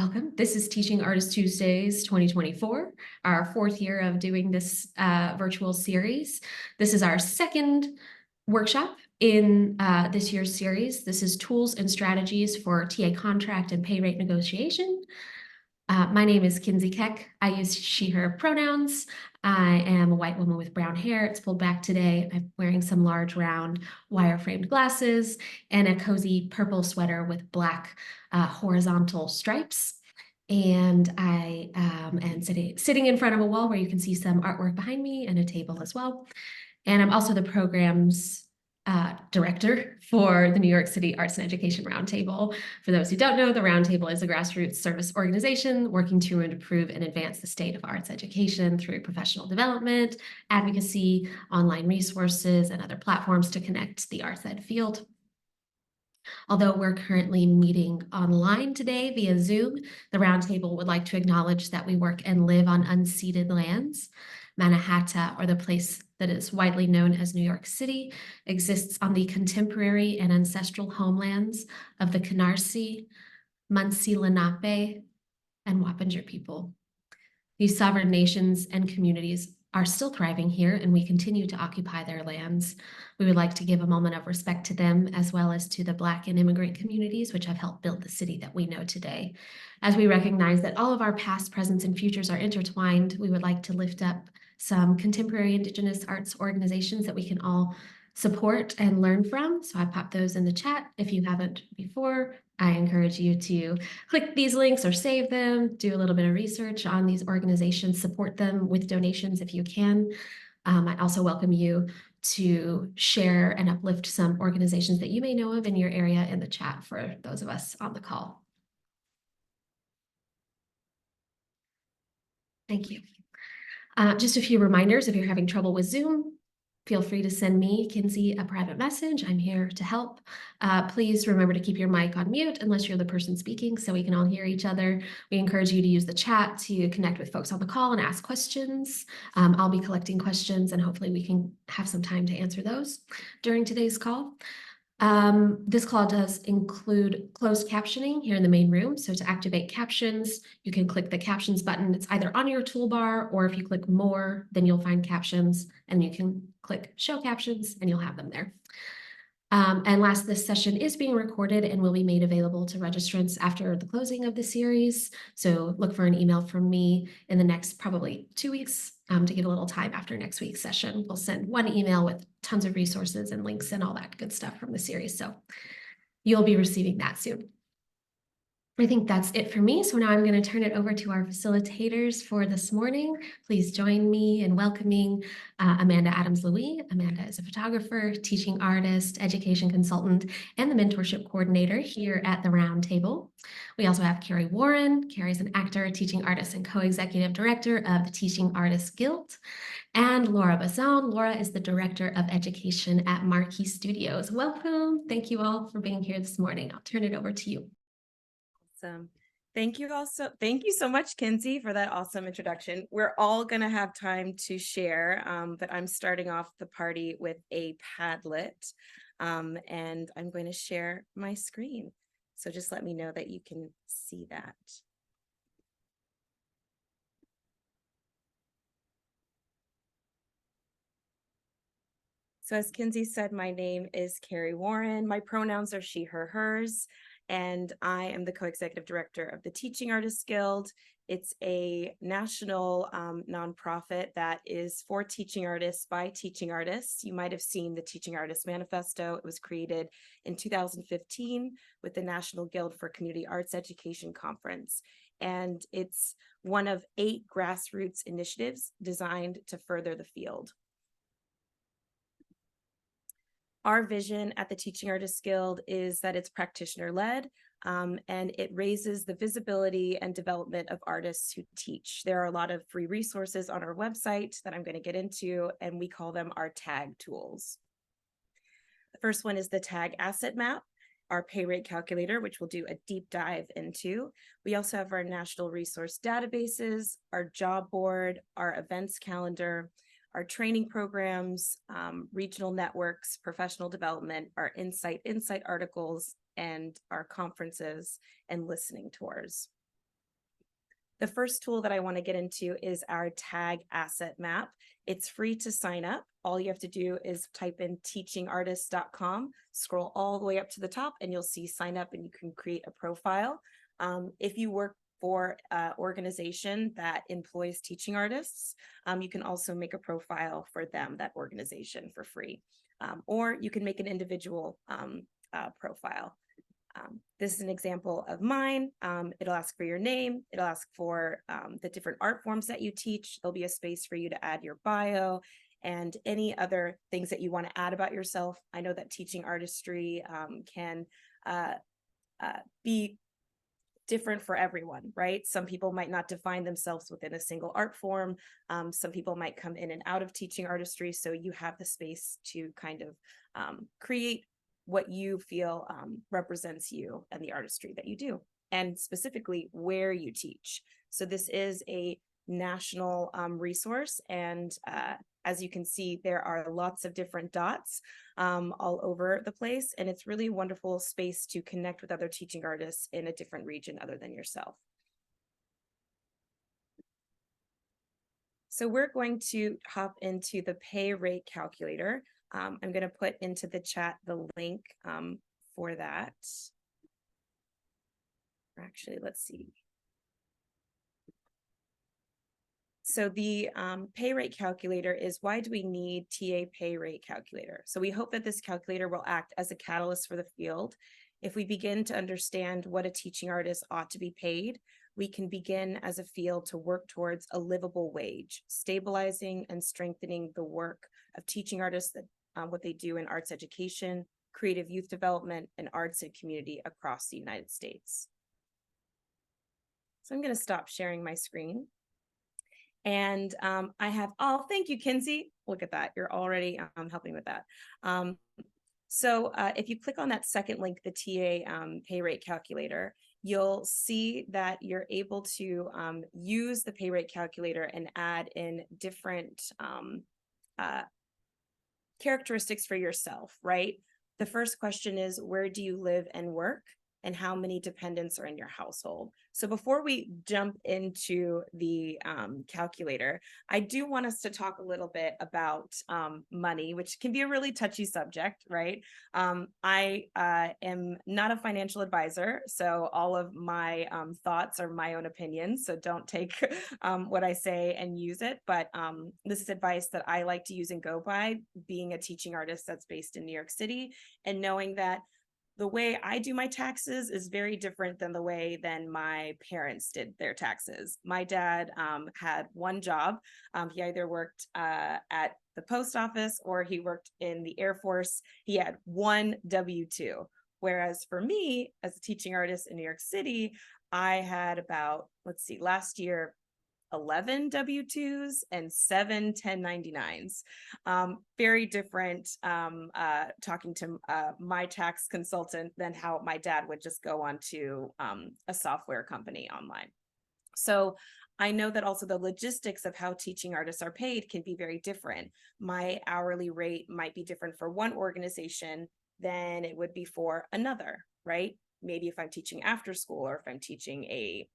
Welcome. This is Teaching Artist Tuesdays 2024, our fourth year of doing this virtual series. This is our second workshop in this year's series. This is Tools and Strategies for TA Contract and Pay Rate Negotiation. My name is Kinsey Keck. I use she, her pronouns. I am a white woman with brown hair. It's pulled back today. I'm wearing some large round wire-framed glasses and a cozy purple sweater with black horizontal stripes. And I am sitting in front of a wall where you can see some artwork behind me and a table as well. And I'm also the program's director for the New York City Arts and Education Roundtable. For those who don't know, the Roundtable is a grassroots service organization working to improve and advance the state of arts education through professional development, advocacy, online resources, and other platforms to connect the arts ed field. Although we're currently meeting online today via Zoom, the Roundtable would like to acknowledge that we work and live on unceded lands. Mannahatta, or the place that is widely known as New York City, exists on the contemporary and ancestral homelands of the Canarsie, Munsee Lenape, and Wappinger people. These sovereign nations and communities are still thriving here, and we continue to occupy their lands. We would like to give a moment of respect to them, as well as to the Black and immigrant communities, which have helped build the city that we know today. As we recognize that all of our past, presents, and futures are intertwined, we would like to lift up some contemporary Indigenous arts organizations that we can all support and learn from. So I popped those in the chat. If you haven't before, I encourage you to click these links or save them, do a little bit of research on these organizations, support them with donations if you can. I also welcome you to share and uplift some organizations that you may know of in your area in the chat for those of us on the call. Thank you. Just a few reminders, if you're having trouble with Zoom, feel free to send me, Kinsey, a private message. I'm here to help. Please remember to keep your mic on mute unless you're the person speaking so we can all hear each other. We encourage you to use the chat to connect with folks on the call and ask questions. I'll be collecting questions and hopefully we can have some time to answer those during today's call. This call does include closed captioning here in the main room. So to activate captions, you can click the captions button. It's either on your toolbar, or if you click more, then you'll find captions and you can click show captions and you'll have them there. And last, this session is being recorded and will be made available to registrants after the closing of the series. So look for an email from me in the next probably 2 weeks to give a little time after next week's session. We'll send one email with tons of resources and links and all that good stuff from the series. So you'll be receiving that soon. I think that's it for me. So now I'm going to turn it over to our facilitators for this morning. Please join me in welcoming Amanda Adams-Louis. Amanda is a photographer, teaching artist, education consultant, and the mentorship coordinator here at the Roundtable. We also have Kerry Warren. Kerry's an actor, teaching artist, and co-executive director of the Teaching Artists Guild. And Laura Bozzone. Laura is the director of education at Marquee Studios. Welcome. Thank you all for being here this morning. I'll turn it over to you. Awesome. Thank you so much, Kinsey, for that awesome introduction. We're all going to have time to share, but I'm starting off the party with a Padlet, and I'm going to share my screen. So just let me know that you can see that. So as Kinsey said, my name is Kerry Warren. My pronouns are she, her, hers. And I am the co-executive director of the Teaching Artists Guild. It's a national nonprofit that is for teaching artists by teaching artists. You might have seen the Teaching Artists Manifesto. It was created in 2015 with the National Guild for Community Arts Education Conference. And it's one of 8 grassroots initiatives designed to further the field. Our vision at the Teaching Artists Guild is that it's practitioner-led, and it raises the visibility and development of artists who teach. There are a lot of free resources on our website that I'm going to get into, and we call them our tag tools. The first one is the tag asset map, our pay rate calculator, which we'll do a deep dive into. We also have our national resource databases, our job board, our events calendar, our training programs, regional networks, professional development, our insight articles, and our conferences and listening tours. The first tool that I want to get into is our tag asset map. It's free to sign up. All you have to do is type in teachingartist.com, scroll all the way up to the top, and you'll see sign up and you can create a profile. If you work for an organization that employs teaching artists, you can also make a profile for them, that organization, for free. Or you can make an individual profile. This is an example of mine. It'll ask for your name. It'll ask for the different art forms that you teach. There'll be a space for you to add your bio and any other things that you want to add about yourself. I know that teaching artistry can be different for everyone, right? Some people might not define themselves within a single art form. Some people might come in and out of teaching artistry. So you have the space to kind of create what you feel represents you and the artistry that you do, and specifically where you teach. So this is a national resource, and as you can see, there are lots of different dots all over the place, and it's really a wonderful space to connect with other teaching artists in a different region other than yourself. So we're going to hop into the pay rate calculator. I'm going to put into the chat the link for that. Actually, let's see. So the pay rate calculator is, why do we need TA pay rate calculator? So we hope that this calculator will act as a catalyst for the field. If we begin to understand what a teaching artist ought to be paid, we can begin as a field to work towards a livable wage, stabilizing and strengthening the work of teaching artists, that what they do in arts education, creative youth development, and arts and community across the United States. So I'm going to stop sharing my screen. And I have, oh, thank you, Kinsey. Look at that. You're already helping with that. So if you click on that second link, the TA pay rate calculator, you'll see that you're able to use the pay rate calculator and add in different characteristics for yourself, right? The first question is, where do you live and work? And how many dependents are in your household? So before we jump into the calculator, I do want us to talk a little bit about money, which can be a really touchy subject, right? I am not a financial advisor, so all of my thoughts are my own opinions, so don't take what I say and use it, but this is advice that I like to use and go by, being a teaching artist that's based in New York City, and knowing that the way I do my taxes is very different than the way my parents did their taxes. My dad had one job. He either worked at the post office or he worked in the Air Force. He had one W-2. Whereas for me, as a teaching artist in New York City, I had about, let's see, last year, 11 W-2s and 7 1099s. Very different talking to my tax consultant than how my dad would just go on to a software company online. So I know that also the logistics of how teaching artists are paid can be very different. My hourly rate might be different for one organization than it would be for another, right? Maybe if I'm teaching after school, or if I'm teaching a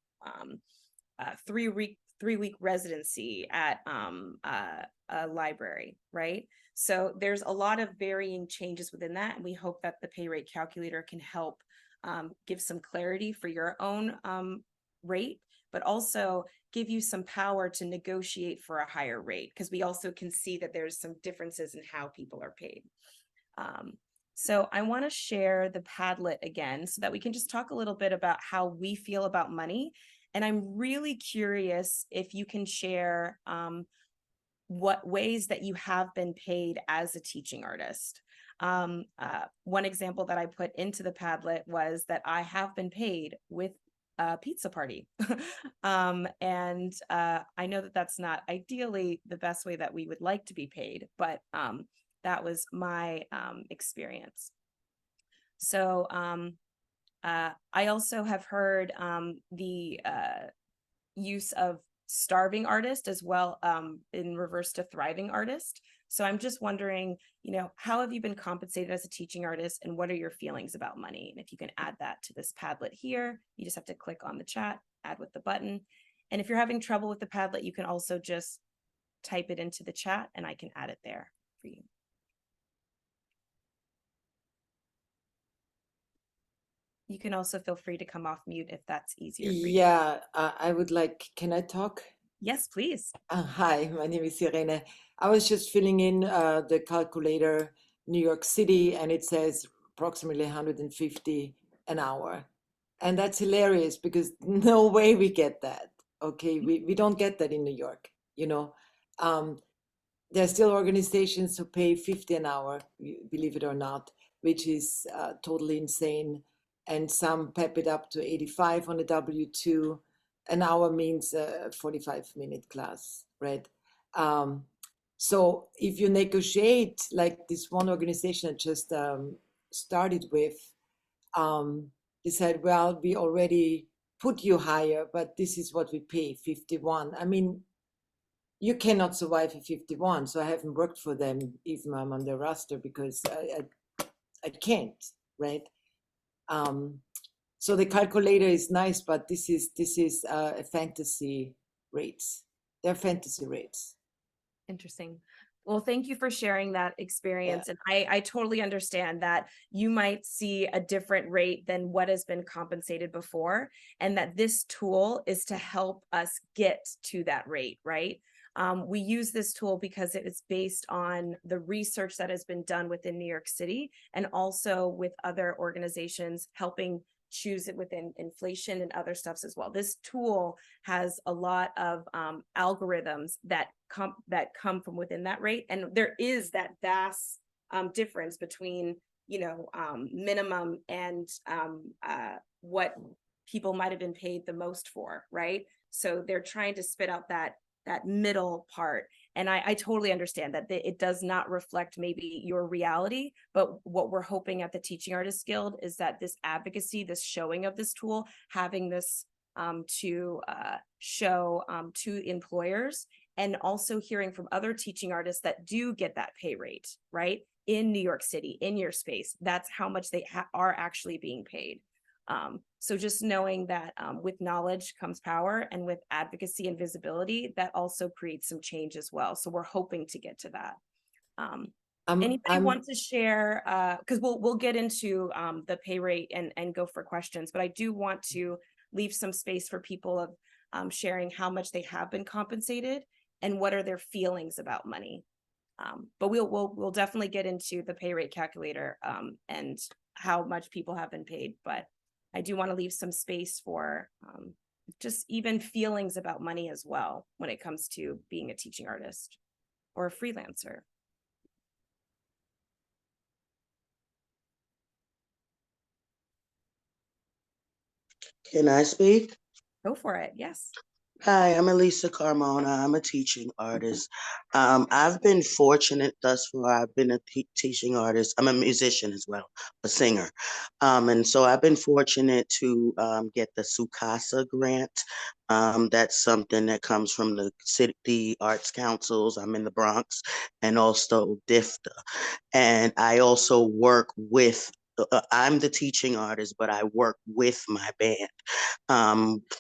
3-week residency at a library, right? So there's a lot of varying changes within that, and we hope that the pay rate calculator can help give some clarity for your own rate, but also give you some power to negotiate for a higher rate, because we also can see that there's some differences in how people are paid. So I want to share the Padlet again so that we can just talk a little bit about how we feel about money. And I'm really curious if you can share what ways that you have been paid as a teaching artist. One example that I put into the Padlet was that I have been paid with a pizza party. And I know that that's not ideally the best way that we would like to be paid, but that was my experience. So I also have heard the use of starving artist as well, in reverse to thriving artist. So I'm just wondering, how have you been compensated as a teaching artist, and what are your feelings about money? And if you can add that to this Padlet here, you just have to click on the chat, add with the button. And if you're having trouble with the Padlet, you can also just type it into the chat and I can add it there for you. You can also feel free to come off mute if that's easier for you. Yeah, I would like, can I talk? Yes, please. Hi, my name is Irene. I was just filling in the calculator, New York City, and it says approximately 150 an hour. And that's hilarious because no way we get that. Okay, we don't get that in New York, you know. There are still organizations who pay 50 an hour, believe it or not, which is totally insane. And some pep it up to 85 on a W-2. An hour means a 45-minute class, right? So if you negotiate, like this one organization I just started with, they said, well, we already put you higher, but this is what we pay, 51. I mean, you cannot survive at 51. So I haven't worked for them, even I'm on their roster, because I can't, right? So the calculator is nice, but this is a fantasy rates. They're fantasy rates. Interesting. Well, thank you for sharing that experience. And I totally understand that you might see a different rate than what has been compensated before, and that this tool is to help us get to that rate, right? We use this tool because it is based on the research that has been done within New York City and also with other organizations helping choose it within inflation and other stuffs as well. This tool has a lot of algorithms that come from within that rate, and there is that vast difference between minimum and what people might have been paid the most for, right? So they're trying to spit out that middle part. And I totally understand that it does not reflect maybe your reality, but what we're hoping at the Teaching Artists Guild is that this advocacy, this showing of this tool, having this to show to employers, and also hearing from other teaching artists that do get that pay rate, right? In New York City, in your space, that's how much they are actually being paid. So just knowing that with knowledge comes power, and with advocacy and visibility, that also creates some change as well. So we're hoping to get to that. Anybody want to share, because we'll get into the pay rate and go for questions, but I do want to leave some space for people of sharing how much they have been compensated and what are their feelings about money. But we'll definitely get into the pay rate calculator and how much people have been paid. But I do want to leave some space for just even feelings about money as well when it comes to being a teaching artist or a freelancer. Can I speak? Go for it. Yes. Hi, I'm Elisa Carmona. I'm a teaching artist. I've been fortunate thus far. I've been a teaching artist. I'm a musician as well, a singer. And so I've been fortunate to get the Sukasa grant. That's something that comes from the city arts councils. I'm in the Bronx, and also DIFTA. And I also work with, I'm the teaching artist, but I work with my band.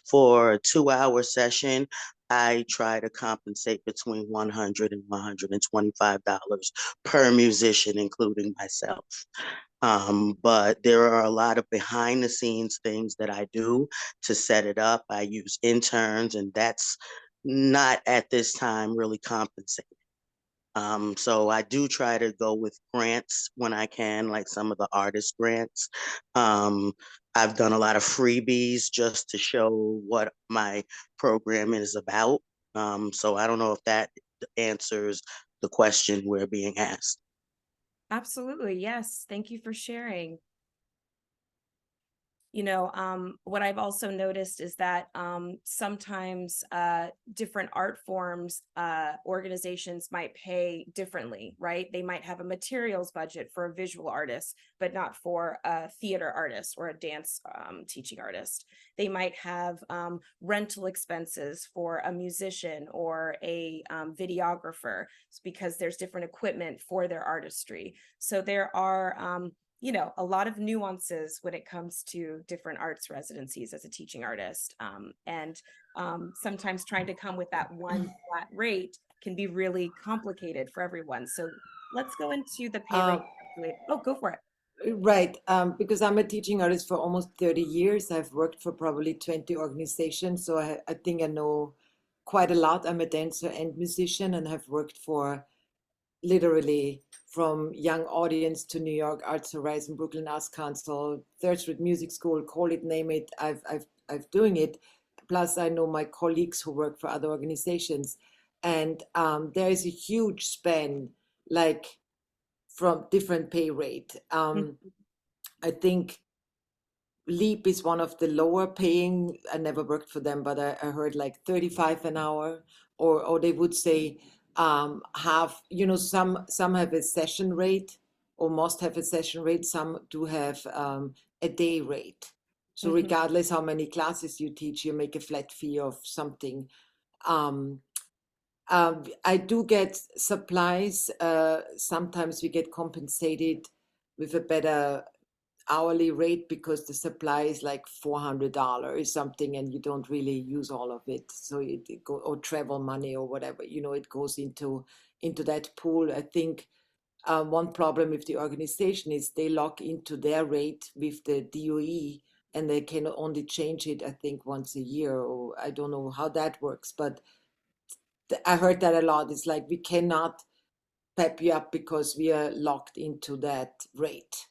For a 2-hour session, I try to compensate between $100 and $125 per musician, including myself. But there are a lot of behind the scenes things that I do to set it up. I use interns, and that's not at this time really compensated. So I do try to go with grants when I can, like some of the artist grants. I've done a lot of freebies just to show what my program is about. So I don't know if that answers the question we're being asked. Absolutely. Yes. Thank you for sharing. What I've also noticed is that sometimes different art forms, organizations might pay differently, right? They might have a materials budget for a visual artist, but not for a theater artist or a dance teaching artist. They might have rental expenses for a musician or a videographer because there's different equipment for their artistry. So there are you know, a lot of nuances when it comes to different arts residencies as a teaching artist. And sometimes trying to come with that one flat rate can be really complicated for everyone. So let's go into the pay rate calculator. Oh, go for it. Right, because I'm a teaching artist for almost 30 years. I've worked for probably 20 organizations, so I think I know quite a lot. I'm a dancer and musician and have worked for literally from young audience to New York Arts Horizon, Brooklyn Arts Council, Third Street Music School, call it, name it. I've doing it. Plus, I know my colleagues who work for other organizations, and there is a huge span, like from different pay rate. I think Leap is one of the lower paying. I never worked for them, but I heard like 35 an hour, or they would say have, you know, some have a session rate or must have a session rate. Some do have a day rate. So Mhm. regardless how many classes you teach, you make a flat fee of something. Um, I do get supplies. Sometimes we get compensated with a better hourly rate because the supply is like $400 or something, and you don't really use all of it. So it go, or travel money or whatever, you know, it goes into that pool. I think one problem with the organization is they lock into their rate with the DOE, and they can only change it, I think, once a year, or I don't know how that works, but I heard that a lot. It's like we cannot pep you up because we are locked into that rate.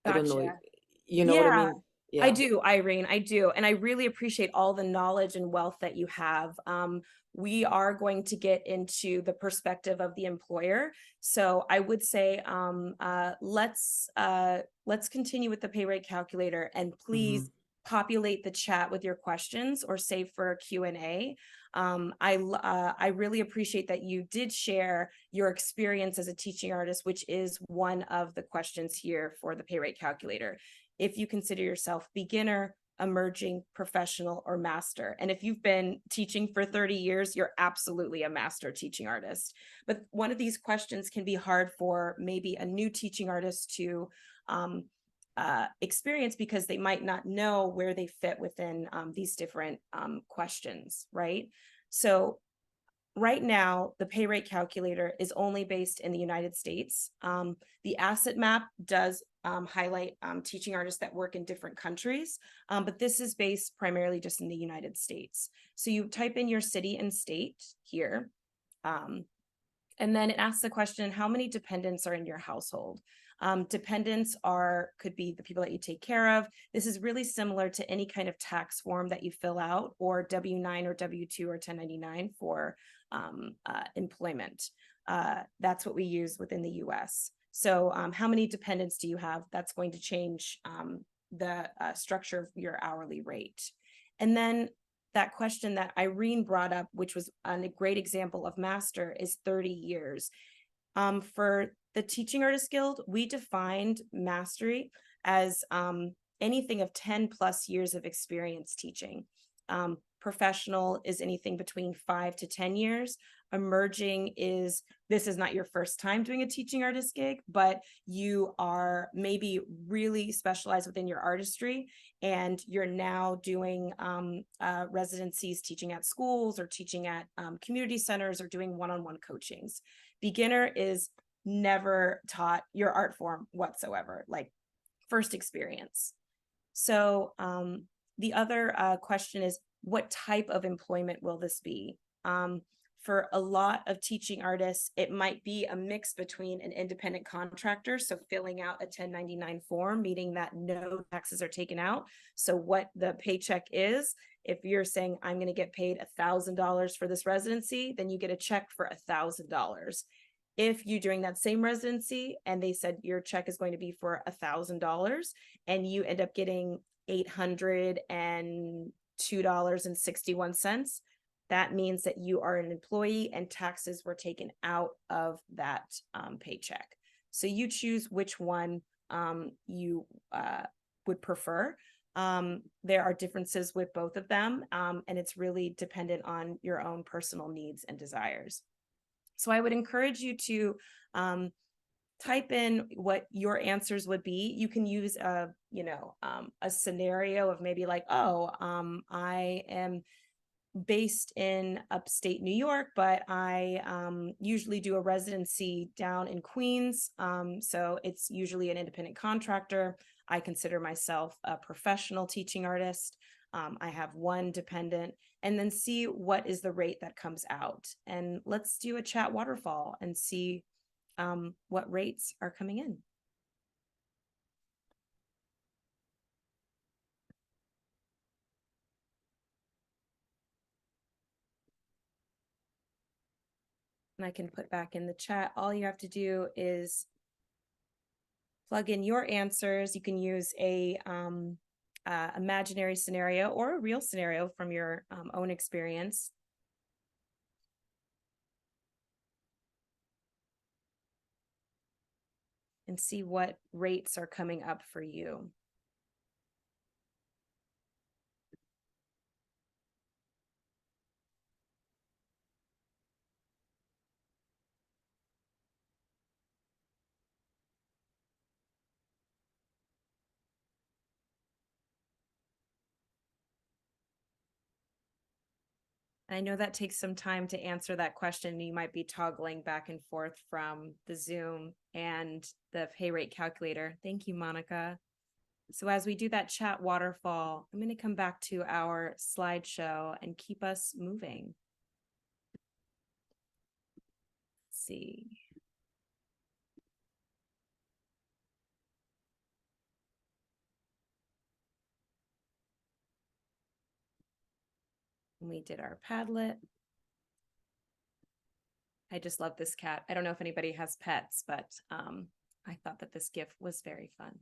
I don't know. Gotcha. You know what I Yeah, mean? I Yeah. do, Irene, I do. And I really appreciate all the knowledge and wealth that you have. We are going to get into the perspective of the employer. So I would say let's continue with the pay rate calculator, and Hmm. please populate the chat with your questions or save for a Q&A. I really appreciate that you did share your experience as a teaching artist, which is one of the questions here for the pay rate calculator. If you consider yourself beginner, emerging, professional, or master. And if you've been teaching for 30 years, you're absolutely a master teaching artist. But one of these questions can be hard for maybe a new teaching artist to experience, because they might not know where they fit within these different questions, right? So right now, the pay rate calculator is only based in the United States. The asset map does highlight teaching artists that work in different countries, but this is based primarily just in the United States. So you type in your city and state here, and then it asks the question, how many dependents are in your household? Dependents could be the people that you take care of. This is really similar to any kind of tax form that you fill out, or W-9 or W-2 or 1099 for employment. That's what we use within the US. So how many dependents do you have? That's going to change the structure of your hourly rate. And then that question that Irene brought up, which was a great example of master, is 30 years. For the Teaching Artist Guild, we defined mastery as anything of 10 plus years of experience teaching. Professional is anything between 5 to 10 years. Emerging is, this is not your first time doing a teaching artist gig, but you are maybe really specialized within your artistry, and you're now doing residencies, teaching at schools or teaching at community centers or doing one-on-one coachings. Beginner is never taught your art form whatsoever, like first experience. So the other question is, what type of employment will this be? For a lot of teaching artists, it might be a mix between an independent contractor, so filling out a 1099 form, meaning that no taxes are taken out. So what the paycheck is, if you're saying I'm going to get paid $1,000 for this residency, then you get a check for $1,000. If you're doing that same residency and they said your check is going to be for $1,000 and you end up getting $802.61, that means that you are an employee and taxes were taken out of that paycheck. So you choose which one you would prefer. There are differences with both of them, and it's really dependent on your own personal needs and desires. So I would encourage you to type in what your answers would be. You can use a scenario of maybe like, oh, I am based in upstate New York, but I usually do a residency down in Queens. So it's usually an independent contractor. I consider myself a professional teaching artist. I have one dependent, and then see what is the rate that comes out. And let's do a chat waterfall and see what rates are coming in. And I can put back in the chat, all you have to do is plug in your answers. You can use a imaginary scenario or a real scenario from your own experience. And see what rates are coming up for you. I know that takes some time to answer that question. You might be toggling back and forth from the Zoom and the pay rate calculator. Thank you, Monica. So as we do that chat waterfall, I'm going to come back to our slideshow and keep us moving. Let's see. We did our Padlet. I just love this cat. I don't know if anybody has pets, but I thought that this GIF was very fun.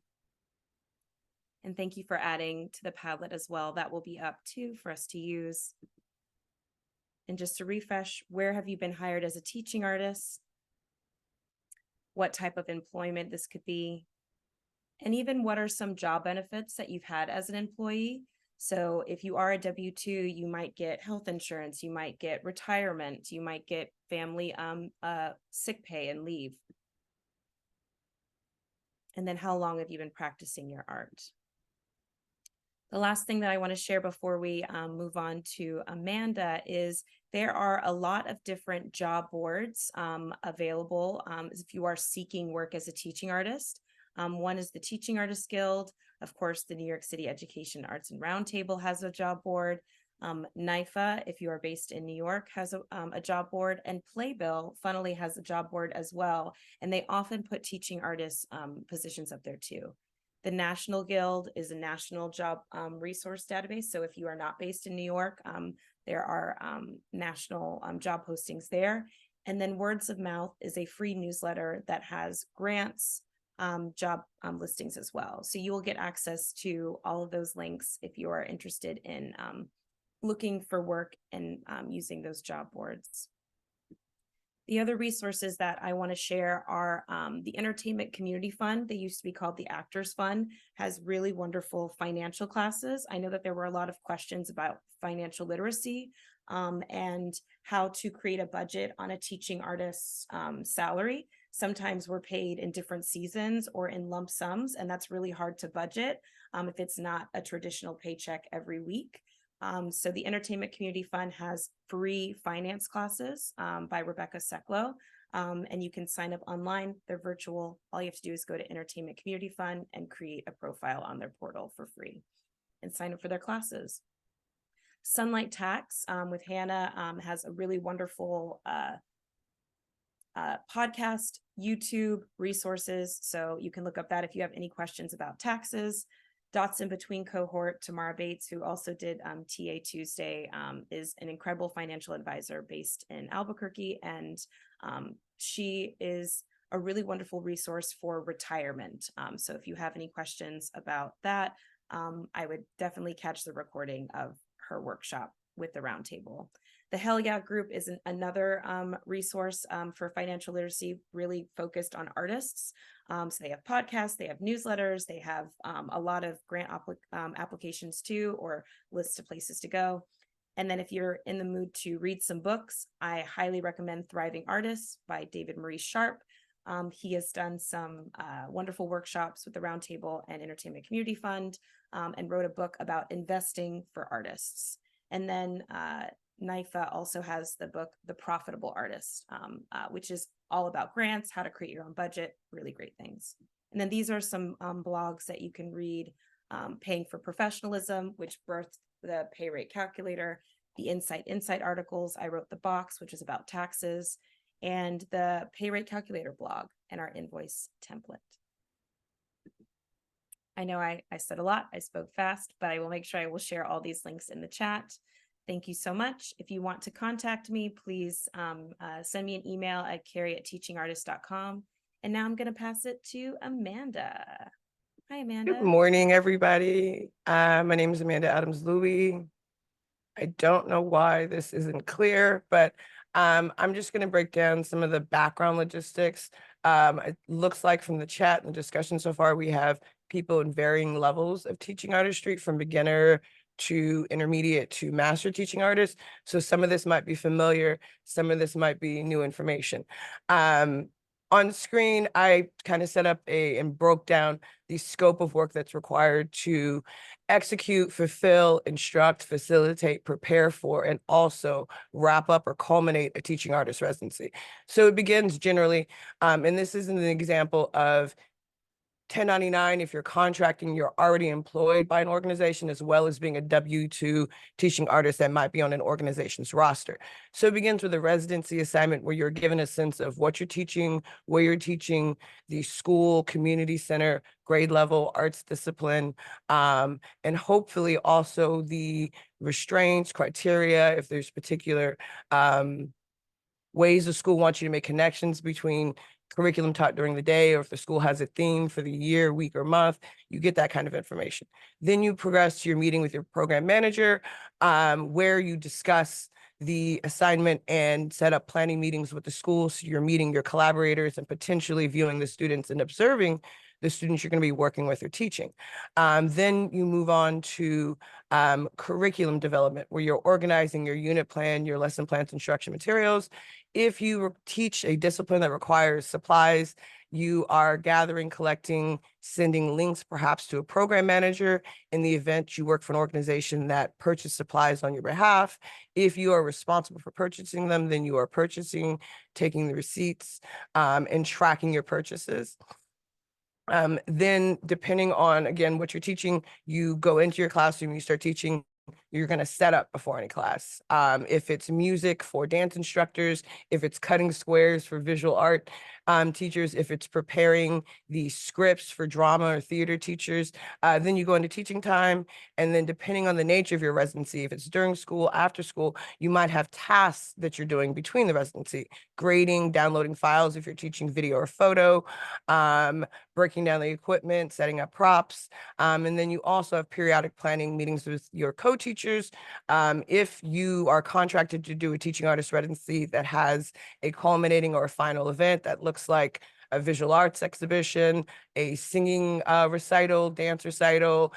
And thank you for adding to the Padlet as well. That will be up too for us to use. And just to refresh, where have you been hired as a teaching artist? What type of employment this could be? And even what are some job benefits that you've had as an employee? So if you are a W-2, you might get health insurance, you might get retirement, you might get family sick pay and leave. And then how long have you been practicing your art? The last thing that I want to share before we move on to Amanda is there are a lot of different job boards available if you are seeking work as a teaching artist. One is the Teaching Artists Guild. Of course, the New York City Education Arts and Roundtable has a job board. NYFA, if you are based in New York, has a job board, and Playbill, funnily, has a job board as well. And they often put teaching artists positions up there too. The National Guild is a national job resource database. So if you are not based in New York, there are national job postings there. And then Words of Mouth is a free newsletter that has grants, job listings as well. So you will get access to all of those links if you are interested in looking for work and using those job boards. The other resources that I want to share are the Entertainment Community Fund. They used to be called the Actors Fund, has really wonderful financial classes. I know that there were a lot of questions about financial literacy and how to create a budget on a teaching artist's salary. Sometimes we're paid in different seasons or in lump sums, and that's really hard to budget if it's not a traditional paycheck every week. So the Entertainment Community Fund has free finance classes by Rebecca Seklow, and you can sign up online. They're virtual. All you have to do is go to Entertainment Community Fund and create a profile on their portal for free and sign up for their classes. Sunlight Tax with Hannah has a really wonderful podcast, YouTube resources. So you can look up that if you have any questions about taxes. Dots in Between cohort, Tamara Bates, who also did TA Tuesday, is an incredible financial advisor based in Albuquerque. And she is a really wonderful resource for retirement. So if you have any questions about that, I would definitely catch the recording of her workshop with the Roundtable. The Hell Yeah Group is another resource for financial literacy, really focused on artists. So they have podcasts, they have newsletters, they have a lot of grant applications too, or lists of places to go. And then if you're in the mood to read some books, I highly recommend Thriving Artists by David Maurice Sharp. He has done some wonderful workshops with the Roundtable and Entertainment Community Fund, and wrote a book about investing for artists. And then NYFA also has the book, The Profitable Artist, which is all about grants, how to create your own budget, really great things. And then these are some blogs that you can read. Paying for Professionalism, which birthed the pay rate calculator, the Insight articles. I wrote The Box, which is about taxes, and the pay rate calculator blog and our invoice template. I know I said a lot, I spoke fast, but I will make sure I will share all these links in the chat. Thank you so much. If you want to contact me, please send me an email at kerry@teachingartist.com. And now I'm going to pass it to Amanda. Hi, Amanda. Good morning, everybody. My name is Amanda Adams-Louie. I don't know why this isn't clear, but I'm just going to break down some of the background logistics. It looks like from the chat and the discussion so far, we have people in varying levels of teaching artistry, from beginner to intermediate to master teaching artists. So some of this might be familiar, some of this might be new information. On screen, I kind of set up and broke down the scope of work that's required to execute, fulfill, instruct, facilitate, prepare for, and also wrap up or culminate a teaching artist residency. So it begins generally, and this is an example of 1099, if you're contracting, you're already employed by an organization, as well as being a W-2 teaching artist that might be on an organization's roster. So it begins with a residency assignment where you're given a sense of what you're teaching, where you're teaching, the school, community center, grade level, arts discipline, and hopefully also the restraints, criteria, if there's particular ways the school wants you to make connections between curriculum taught during the day, or if the school has a theme for the year, week, or month, you get that kind of information. Then you progress to your meeting with your program manager, where you discuss the assignment and set up planning meetings with the school. So you're meeting your collaborators and potentially viewing the students and observing the students you're going to be working with or teaching. Then you move on to curriculum development, where you're organizing your unit plan, your lesson plans, instruction materials. If you teach a discipline that requires supplies, you are gathering, collecting, sending links perhaps to a program manager in the event you work for an organization that purchase supplies on your behalf. If you are responsible for purchasing them, then you are purchasing, taking the receipts, and tracking your purchases. Then depending on, again, what you're teaching, you go into your classroom, you start teaching. You're going to set up before any class. If it's music for dance instructors, if it's cutting squares for visual art teachers, if it's preparing the scripts for drama or theater teachers, then you go into teaching time. And then depending on the nature of your residency, if it's during school, after school, you might have tasks that you're doing between the residency, grading, downloading files if you're teaching video or photo, breaking down the equipment, setting up props. And then you also have periodic planning meetings with your co-teachers. If you are contracted to do a teaching artist residency that has a culminating or a final event that looks like a visual arts exhibition, a singing recital, dance recital,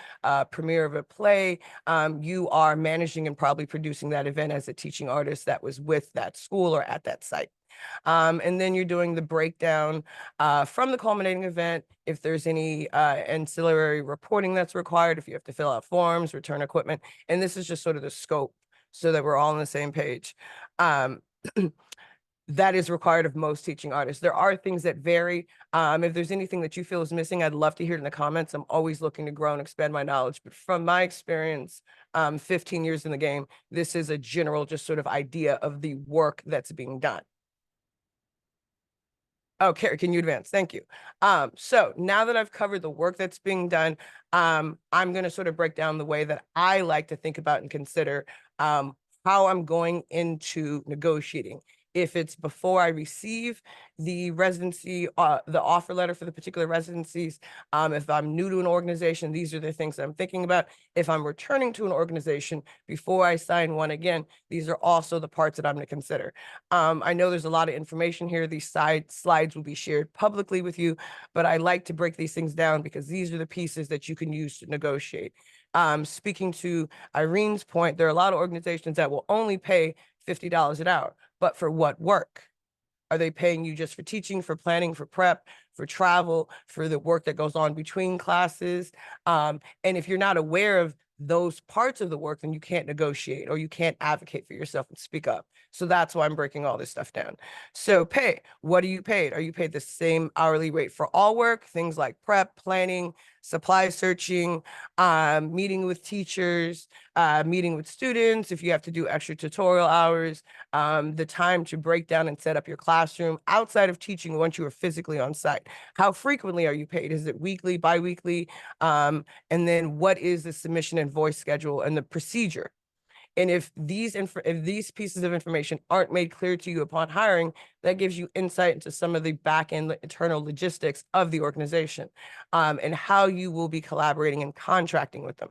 premiere of a play, you are managing and probably producing that event as a teaching artist that was with that school or at that site. And then you're doing the breakdown from the culminating event, if there's any ancillary reporting that's required, if you have to fill out forms, return equipment. And this is just sort of the scope so that we're all on the same page. That is required of most teaching artists. There are things that vary. If there's anything that you feel is missing, I'd love to hear it in the comments. I'm always looking to grow and expand my knowledge. But from my experience, 15 years in the game, this is a general just sort of idea of the work that's being done. Oh, Kerry, can you advance? Thank you. So now that I've covered the work that's being done, I'm going to sort of break down the way that I like to think about and consider how I'm going into negotiating. If it's before I receive the residency, the offer letter for the particular residencies, if I'm new to an organization, these are the things that I'm thinking about. If I'm returning to an organization before I sign one again, these are also the parts that I'm going to consider. I know there's a lot of information here. These slides will be shared publicly with you, but I like to break these things down because these are the pieces that you can use to negotiate. Speaking to Irene's point, there are a lot of organizations that will only pay $50 an hour, but for what work? Are they paying you just for teaching, for planning, for prep, for travel, for the work that goes on between classes? And if you're not aware of those parts of the work, then you can't negotiate or you can't advocate for yourself and speak up. So that's why I'm breaking all this stuff down. So pay, what are you paid? Are you paid the same hourly rate for all work? Things like prep, planning, supply searching, meeting with teachers, meeting with students, if you have to do extra tutorial hours, the time to break down and set up your classroom outside of teaching once you are physically on site. How frequently are you paid? Is it weekly, bi-weekly? And then what is the submission and voice schedule and the procedure? And if these pieces of information aren't made clear to you upon hiring, that gives you insight into some of the back end internal logistics of the organization, and how you will be collaborating and contracting with them.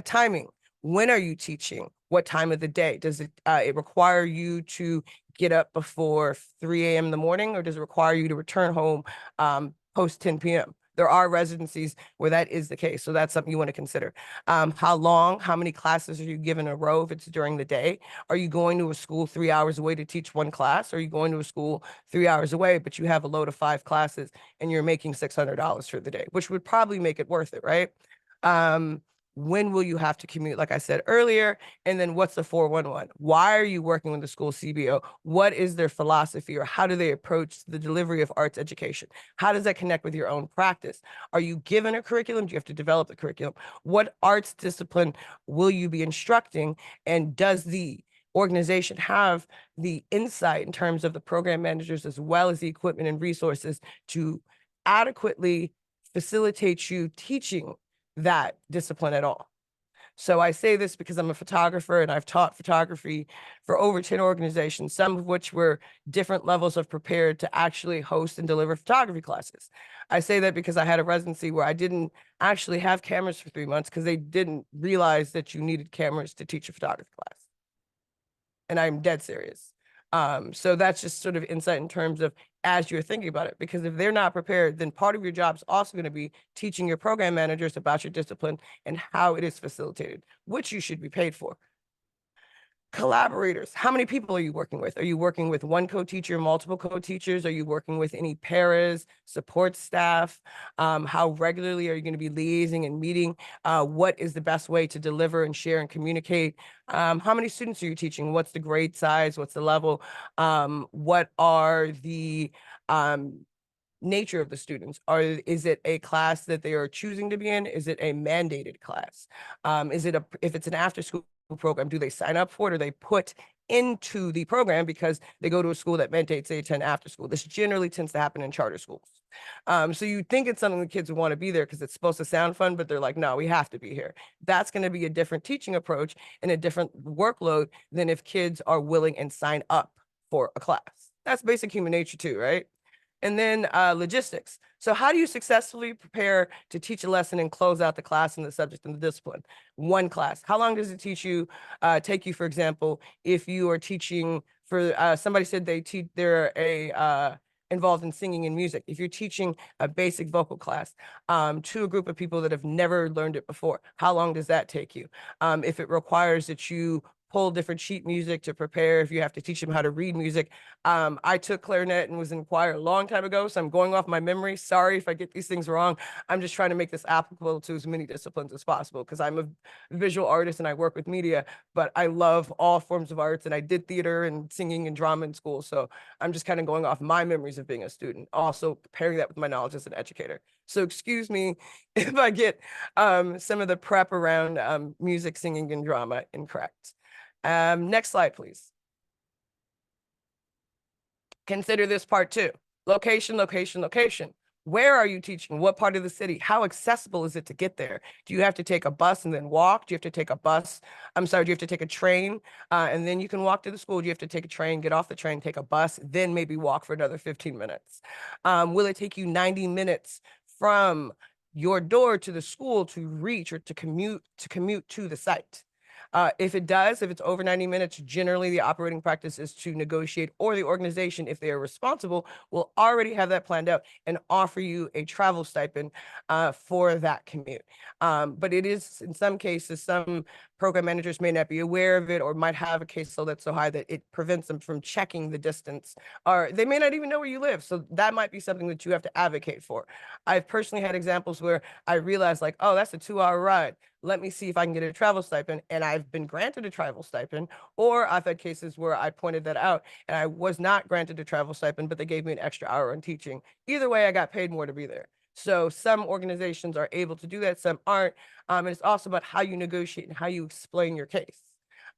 Timing. When are you teaching? What time of the day? Does it require you to get up before 3 a.m. in the morning, or does it require you to return home post 10 p.m.? There are residencies where that is the case. So that's something you want to consider. How long, how many classes are you given in a row if it's during the day? Are you going to a school 3 hours away to teach one class? Or are you going to a school 3 hours away, but you have a load of 5 classes and you're making $600 for the day, which would probably make it worth it, right? When will you have to commute, like I said earlier? And then what's the 411? Why are you working with the school CBO? What is their philosophy, or how do they approach the delivery of arts education? How does that connect with your own practice? Are you given a curriculum? Do you have to develop the curriculum? What arts discipline will you be instructing? And does the organization have the insight in terms of the program managers as well as the equipment and resources to adequately facilitate you teaching that discipline at all? So I say this because I'm a photographer and I've taught photography for over 10 organizations, some of which were different levels of prepared to actually host and deliver photography classes. I say that because I had a residency where I didn't actually have cameras for 3 months because they didn't realize that you needed cameras to teach a photography class. And I'm dead serious. So that's just sort of insight in terms of as you're thinking about it, because if they're not prepared, then part of your job is also going to be teaching your program managers about your discipline and how it is facilitated, which you should be paid for. Collaborators, how many people are you working with? Are you working with one co-teacher, multiple co-teachers? Are you working with any paras, support staff? How regularly are you going to be liaising and meeting? What is the best way to deliver and share and communicate? How many students are you teaching? What's the grade size? What's the level? What are the nature of the students? Is it a class that they are choosing to be in? Is it a mandated class? If it's an after school program, do they sign up for it, or they put into the program because they go to a school that mandates they attend after school? This generally tends to happen in charter schools. So you think it's something the kids would want to be there because it's supposed to sound fun, but they're like, no, we have to be here. That's going to be a different teaching approach and a different workload than if kids are willing and sign up for a class. That's basic human nature too, right? And then logistics. So how do you successfully prepare to teach a lesson and close out the class and the subject and the discipline? One class. How long does it take you, for example, if you are teaching for, somebody said they're involved in singing and music. If you're teaching a basic vocal class to a group of people that have never learned it before, how long does that take you? If it requires that you pull different sheet music to prepare, if you have to teach them how to read music. I took clarinet and was in choir a long time ago, so I'm going off my memory. Sorry if I get these things wrong. I'm just trying to make this applicable to as many disciplines as possible because I'm a visual artist and I work with media, but I love all forms of arts, and I did theater and singing and drama in school. So I'm just kind of going off my memories of being a student, also pairing that with my knowledge as an educator. So excuse me if I get some of the prep around music, singing, and drama incorrect. Next slide, please. Consider this part too. Location, location, location. Where are you teaching? What part of the city? How accessible is it to get there? Do you have to take a bus and then walk? Do you have to take a bus? Do you have to take a train and then you can walk to the school? Do you have to take a train, get off the train, take a bus, then maybe walk for another 15 minutes? Will it take you 90 minutes from your door to the school to reach or to commute to the site? If it's over 90 minutes, generally the operating practice is to negotiate, or the organization, if they are responsible, will already have that planned out and offer you a travel stipend for that commute. But it is, in some cases, some program managers may not be aware of it or might have a caseload that's so high that it prevents them from checking the distance, or they may not even know where you live. So that might be something that you have to advocate for. I've personally had examples where I realized like, oh, that's a 2-hour ride. Let me see if I can get a travel stipend. And I've been granted a travel stipend, or I've had cases where I pointed that out and I was not granted a travel stipend, but they gave me an extra hour on teaching. Either way, I got paid more to be there. So some organizations are able to do that, some aren't. And it's also about how you negotiate and how you explain your case.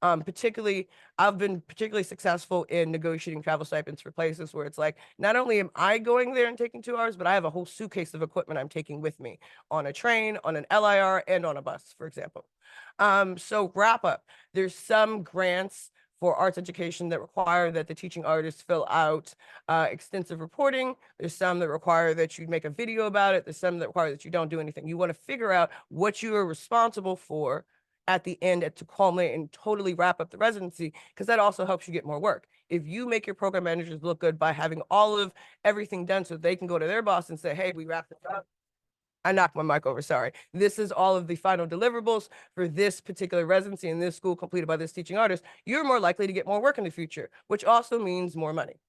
Particularly, I've been particularly successful in negotiating travel stipends for places where it's like, not only am I going there and taking 2 hours, but I have a whole suitcase of equipment I'm taking with me on a train, on an LIR, and on a bus, for example. So wrap up, there's some grants for arts education that require that the teaching artists fill out extensive reporting. There's some that require that you make a video about it. There's some that require that you don't do anything. You want to figure out what you are responsible for at the end to culminate and totally wrap up the residency, because that also helps you get more work. If you make your program managers look good by having all of everything done so they can go to their boss and say, hey, we wrapped this up. I knocked my mic over, sorry. This is all of the final deliverables for this particular residency in this school completed by this teaching artist. You're more likely to get more work in the future, which also means more money.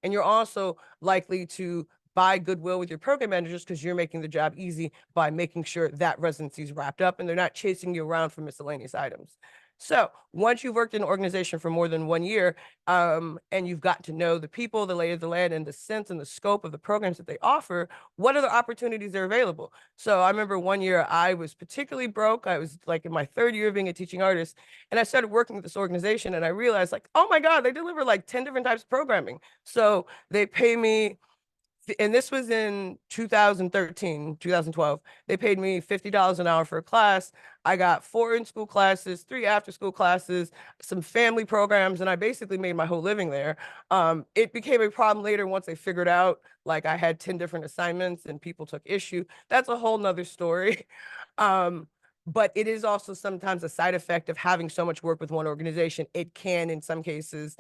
And you're also likely to buy goodwill with your program managers because you're making the job easy by making sure that residency is wrapped up and they're not chasing you around for miscellaneous items. So once you've worked in an organization for more than 1 year, and you've gotten to know the people, the lay of the land, and the sense and the scope of the programs that they offer, what other opportunities are available? So I remember 1 year I was particularly broke. I was like in my 3rd year of being a teaching artist, and I started working with this organization, and I realized like, oh my God, they deliver like 10 different types of programming. So they pay me, and this was in 2013, 2012. They paid me $50 an hour for a class. I got 4 in-school classes, 3 after-school classes, some family programs, and I basically made my whole living there. It became a problem later once they figured out like I had 10 different assignments and people took issue. That's a whole nother story. But it is also sometimes a side effect of having so much work with one organization. It can, in some cases,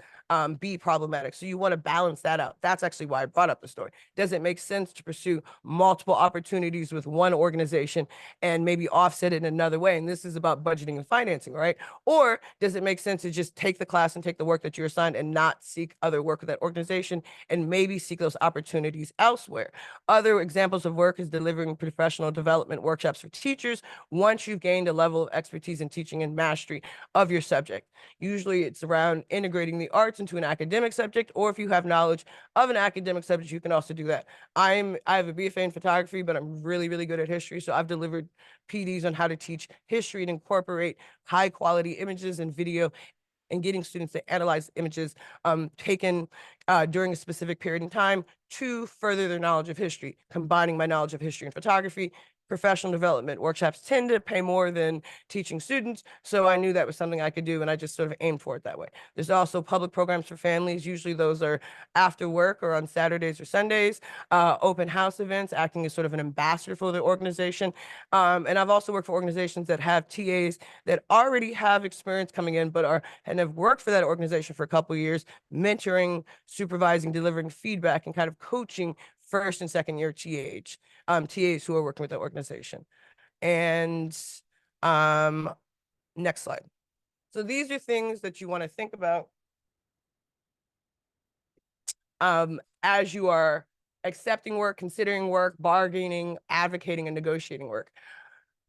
be problematic. So you want to balance that out. That's actually why I brought up the story. Does it make sense to pursue multiple opportunities with one organization and maybe offset it in another way? And this is about budgeting and financing, right? Or does it make sense to just take the class and take the work that you're assigned and not seek other work with that organization and maybe seek those opportunities elsewhere? Other examples of work is delivering professional development workshops for teachers once you've gained a level of expertise in teaching and mastery of your subject. Usually it's around integrating the arts into an academic subject, or if you have knowledge of an academic subject, you can also do that. I have a BFA in photography, but I'm really, really good at history. So I've delivered PDs on how to teach history and incorporate high quality images and video and getting students to analyze images taken during a specific period in time to further their knowledge of history, combining my knowledge of history and photography. Professional development workshops tend to pay more than teaching students, so I knew that was something I could do, and I just sort of aimed for it that way. There's also public programs for families. Usually those are after work or on Saturdays or Sundays, open house events, acting as sort of an ambassador for the organization. And I've also worked for organizations that have TAs that already have experience coming in, but are and have worked for that organization for a couple of years, mentoring, supervising, delivering feedback, and kind of coaching first and second year TAs who are working with the organization. And next slide. So these are things that you want to think about as you are accepting work, considering work, bargaining, advocating, and negotiating work.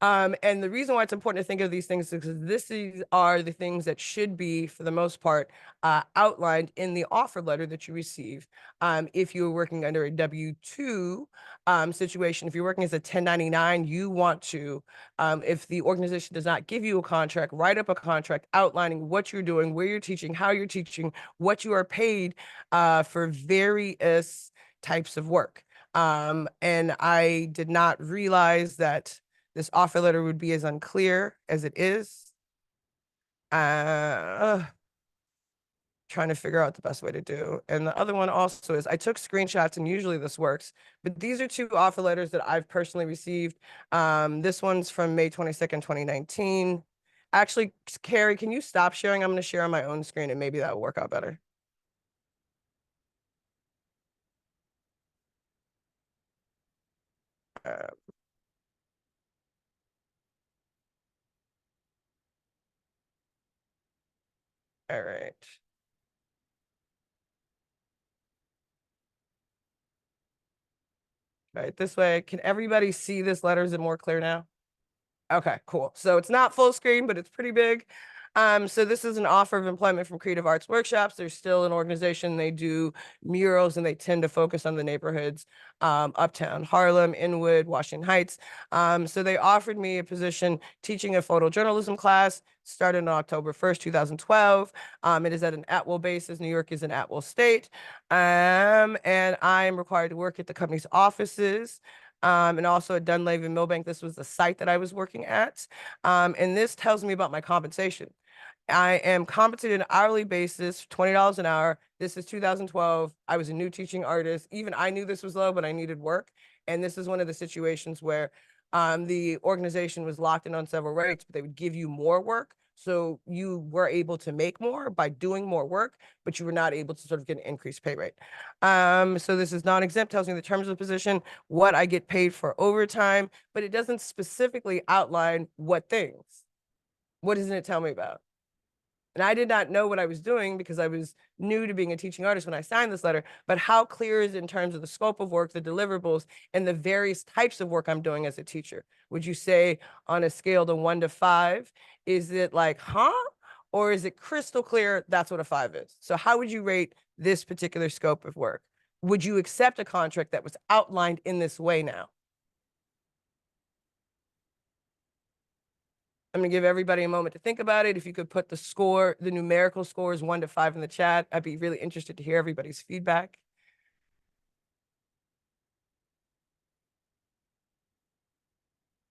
And the reason why it's important to think of these things is because are the things that should be, for the most part, outlined in the offer letter that you receive. If you're working under a W-2 situation, if you're working as a 1099, you want to, if the organization does not give you a contract, write up a contract outlining what you're doing, where you're teaching, how you're teaching, what you are paid for various types of work. And I did not realize that this offer letter would be as unclear as it is. Trying to figure out the best way to do. And the other one also is I took screenshots, and usually this works, but these are 2 offer letters that I've personally received. This one's from May 22nd, 2019. Actually, Kerry, can you stop sharing? I'm going to share on my own screen, and maybe that will work out better. All right. Right, this way. Can everybody see this letter? Is it more clear now? Okay, cool. So it's not full screen, but it's pretty big. So this is an offer of employment from Creative Arts Workshops. They're still an organization. They do murals and they tend to focus on the neighborhoods, Uptown Harlem, Inwood, Washington Heights. So they offered me a position teaching a photojournalism class, started on October 1st, 2012. It is at an at-will basis. New York is an at-will state. And I am required to work at the company's offices. And also at Dunleavy Millbank. This was the site that I was working at. And this tells me about my compensation. I am compensated on an hourly basis, $20 an hour. This is 2012. I was a new teaching artist. Even I knew this was low, but I needed work. And this is one of the situations where the organization was locked in on several rates, but they would give you more work. So you were able to make more by doing more work, but you were not able to sort of get an increased pay rate. So this is non-exempt, tells me the terms of the position, what I get paid for overtime, but it doesn't specifically outline what things. What doesn't it tell me about? And I did not know what I was doing because I was new to being a teaching artist when I signed this letter, but how clear is it in terms of the scope of work, the deliverables, and the various types of work I'm doing as a teacher? Would you say on a scale to 1 to 5, is it like, huh? Or is it crystal clear that's what a 5 is? So how would you rate this particular scope of work? Would you accept a contract that was outlined in this way now? I'm gonna give everybody a moment to think about it. If you could put the score, the numerical scores 1 to 5 in the chat, I'd be really interested to hear everybody's feedback.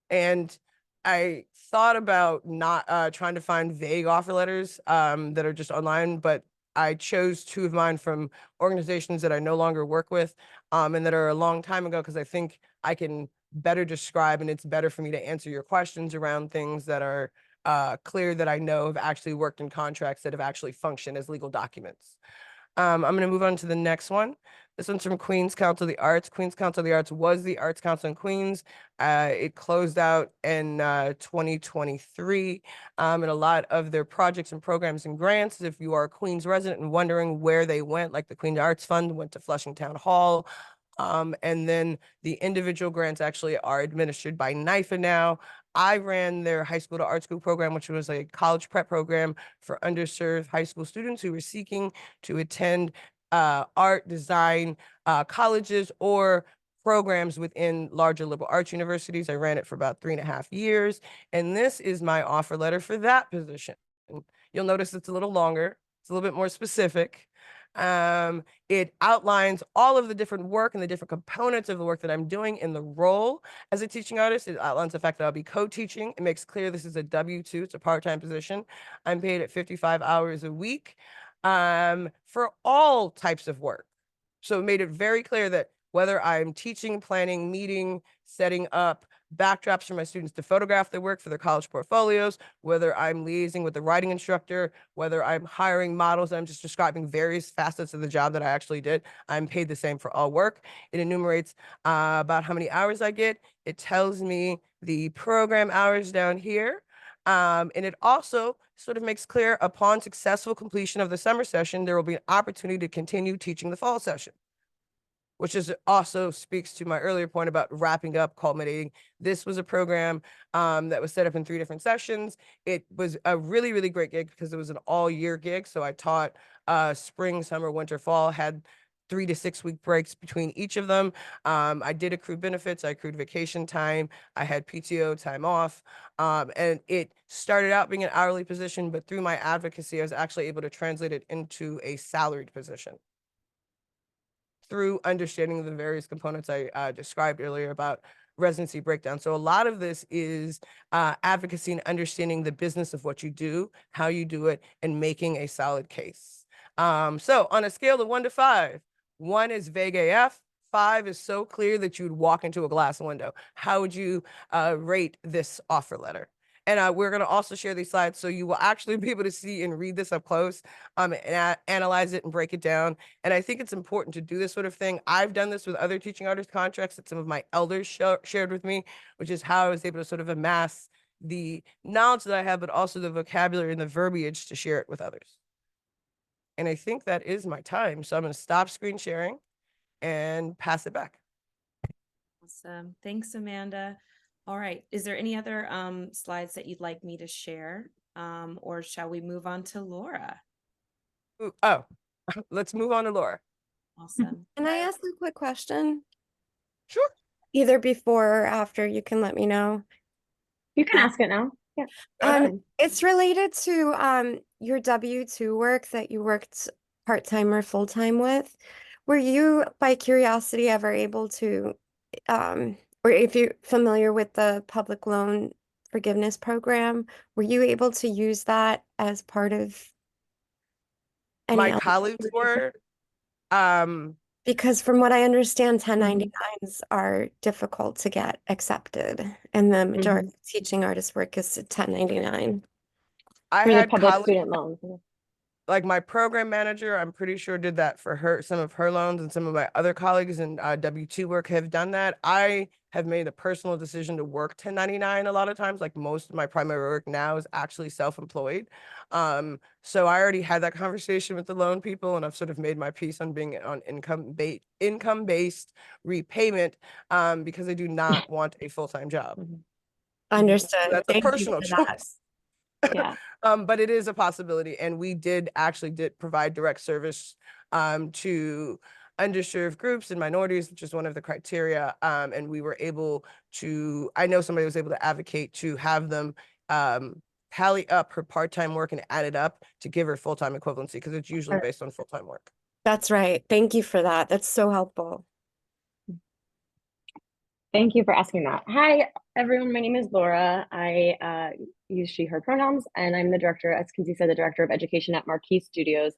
And I thought about not trying to find vague offer letters that are just online, but I chose 2 of mine from organizations that I no longer work with and that are a long time ago because I think I can better describe and it's better for me to answer your questions around things that are clear that I know have actually worked in contracts that have actually functioned as legal documents. I'm going to move on to the next one. This one's from Queens Council of the Arts. Queens Council of the Arts was the Arts Council in Queens. It closed out in 2023. And a lot of their projects and programs and grants, if you are a Queens resident and wondering where they went, like the Queens Arts Fund went to Flushing Town Hall. And then the individual grants actually are administered by NYFA now. I ran their high school to art school program, which was a college prep program for underserved high school students who were seeking to attend art, design colleges or programs within larger liberal arts universities. I ran it for about 3.5 years. And this is my offer letter for that position. You'll notice it's a little longer. It's a little bit more specific. It outlines all of the different work and the different components of the work that I'm doing in the role as a teaching artist. It outlines the fact that I'll be co-teaching. It makes clear this is a W-2, it's a part-time position. I'm paid at 55 hours a week for all types of work. So it made it very clear that whether I'm teaching, planning, meeting, setting up backdrops for my students to photograph their work for their college portfolios, whether I'm liaising with the writing instructor, whether I'm hiring models, I'm just describing various facets of the job that I actually did. I'm paid the same for all work. It enumerates about how many hours I get. It tells me the program hours down here. And it also sort of makes clear upon successful completion of the summer session, there will be an opportunity to continue teaching the fall session, which is also speaks to my earlier point about wrapping up, culminating. This was a program that was set up in 3 different sessions. It was a really, really great gig because it was an all-year gig. So I taught spring, summer, winter, fall, had 3 to 6 week breaks between each of them. I did accrue benefits. I accrued vacation time. I had PTO time off. And it started out being an hourly position, but through my advocacy, I was actually able to translate it into a salaried position through understanding the various components I described earlier about residency breakdown. So a lot of this is advocacy and understanding the business of what you do, how you do it, and making a solid case. So on a scale of 1 to 5, 1 is vague AF, 5 is so clear that you would walk into a glass window. How would you rate this offer letter? And we're going to also share these slides so you will actually be able to see and read this up close and analyze it and break it down. And I think it's important to do this sort of thing. I've done this with other teaching artist contracts that some of my elders shared with me, which is how I was able to sort of amass the knowledge that I have, but also the vocabulary and the verbiage to share it with others. And I think that is my time. So I'm going to stop screen sharing and pass it back. Awesome. Thanks, Amanda. All right. Is there any other slides that you'd like me to share? Or shall we move on to Laura? Ooh, oh, let's move on to Laura. Awesome. Can I ask a quick question? Sure. Either before or after, you can let me know. You can ask it now. Yeah. Go ahead. It's related to your W-2 work that you worked part-time or full-time with. Were you, by curiosity, ever able to, or if you're familiar with the public loan forgiveness program, were you able to use that as part of any My colleagues were, Because from what I understand, 1099s are difficult to get accepted, and the majority of teaching artist work is a 1099. I For the had public colleagues, student loans. like my program manager, I'm pretty sure did that for her, some of her loans, and some of my other colleagues in W-2 work have done that. I have made a personal decision to work 1099 a lot of times. Like most of my primary work now is actually self-employed. So I already had that conversation with the loan people, and I've sort of made my peace on being on income-based repayment, because I do not want a full-time job. Understood. That's a Thank you personal for that. choice. Yeah. But it is a possibility, and we did provide direct service to underserved groups and minorities, which is one of the criteria. And we were able to, I know somebody was able to advocate to have them tally up her part-time work and add it up to give her full-time equivalency, because it's usually based on full-time work. That's right. Thank you for that. That's so helpful. Thank you for asking that. Hi, everyone. My name is Laura. I use she, her pronouns, and I'm the director, as Kinsey said, the director of education at Marquee Studios.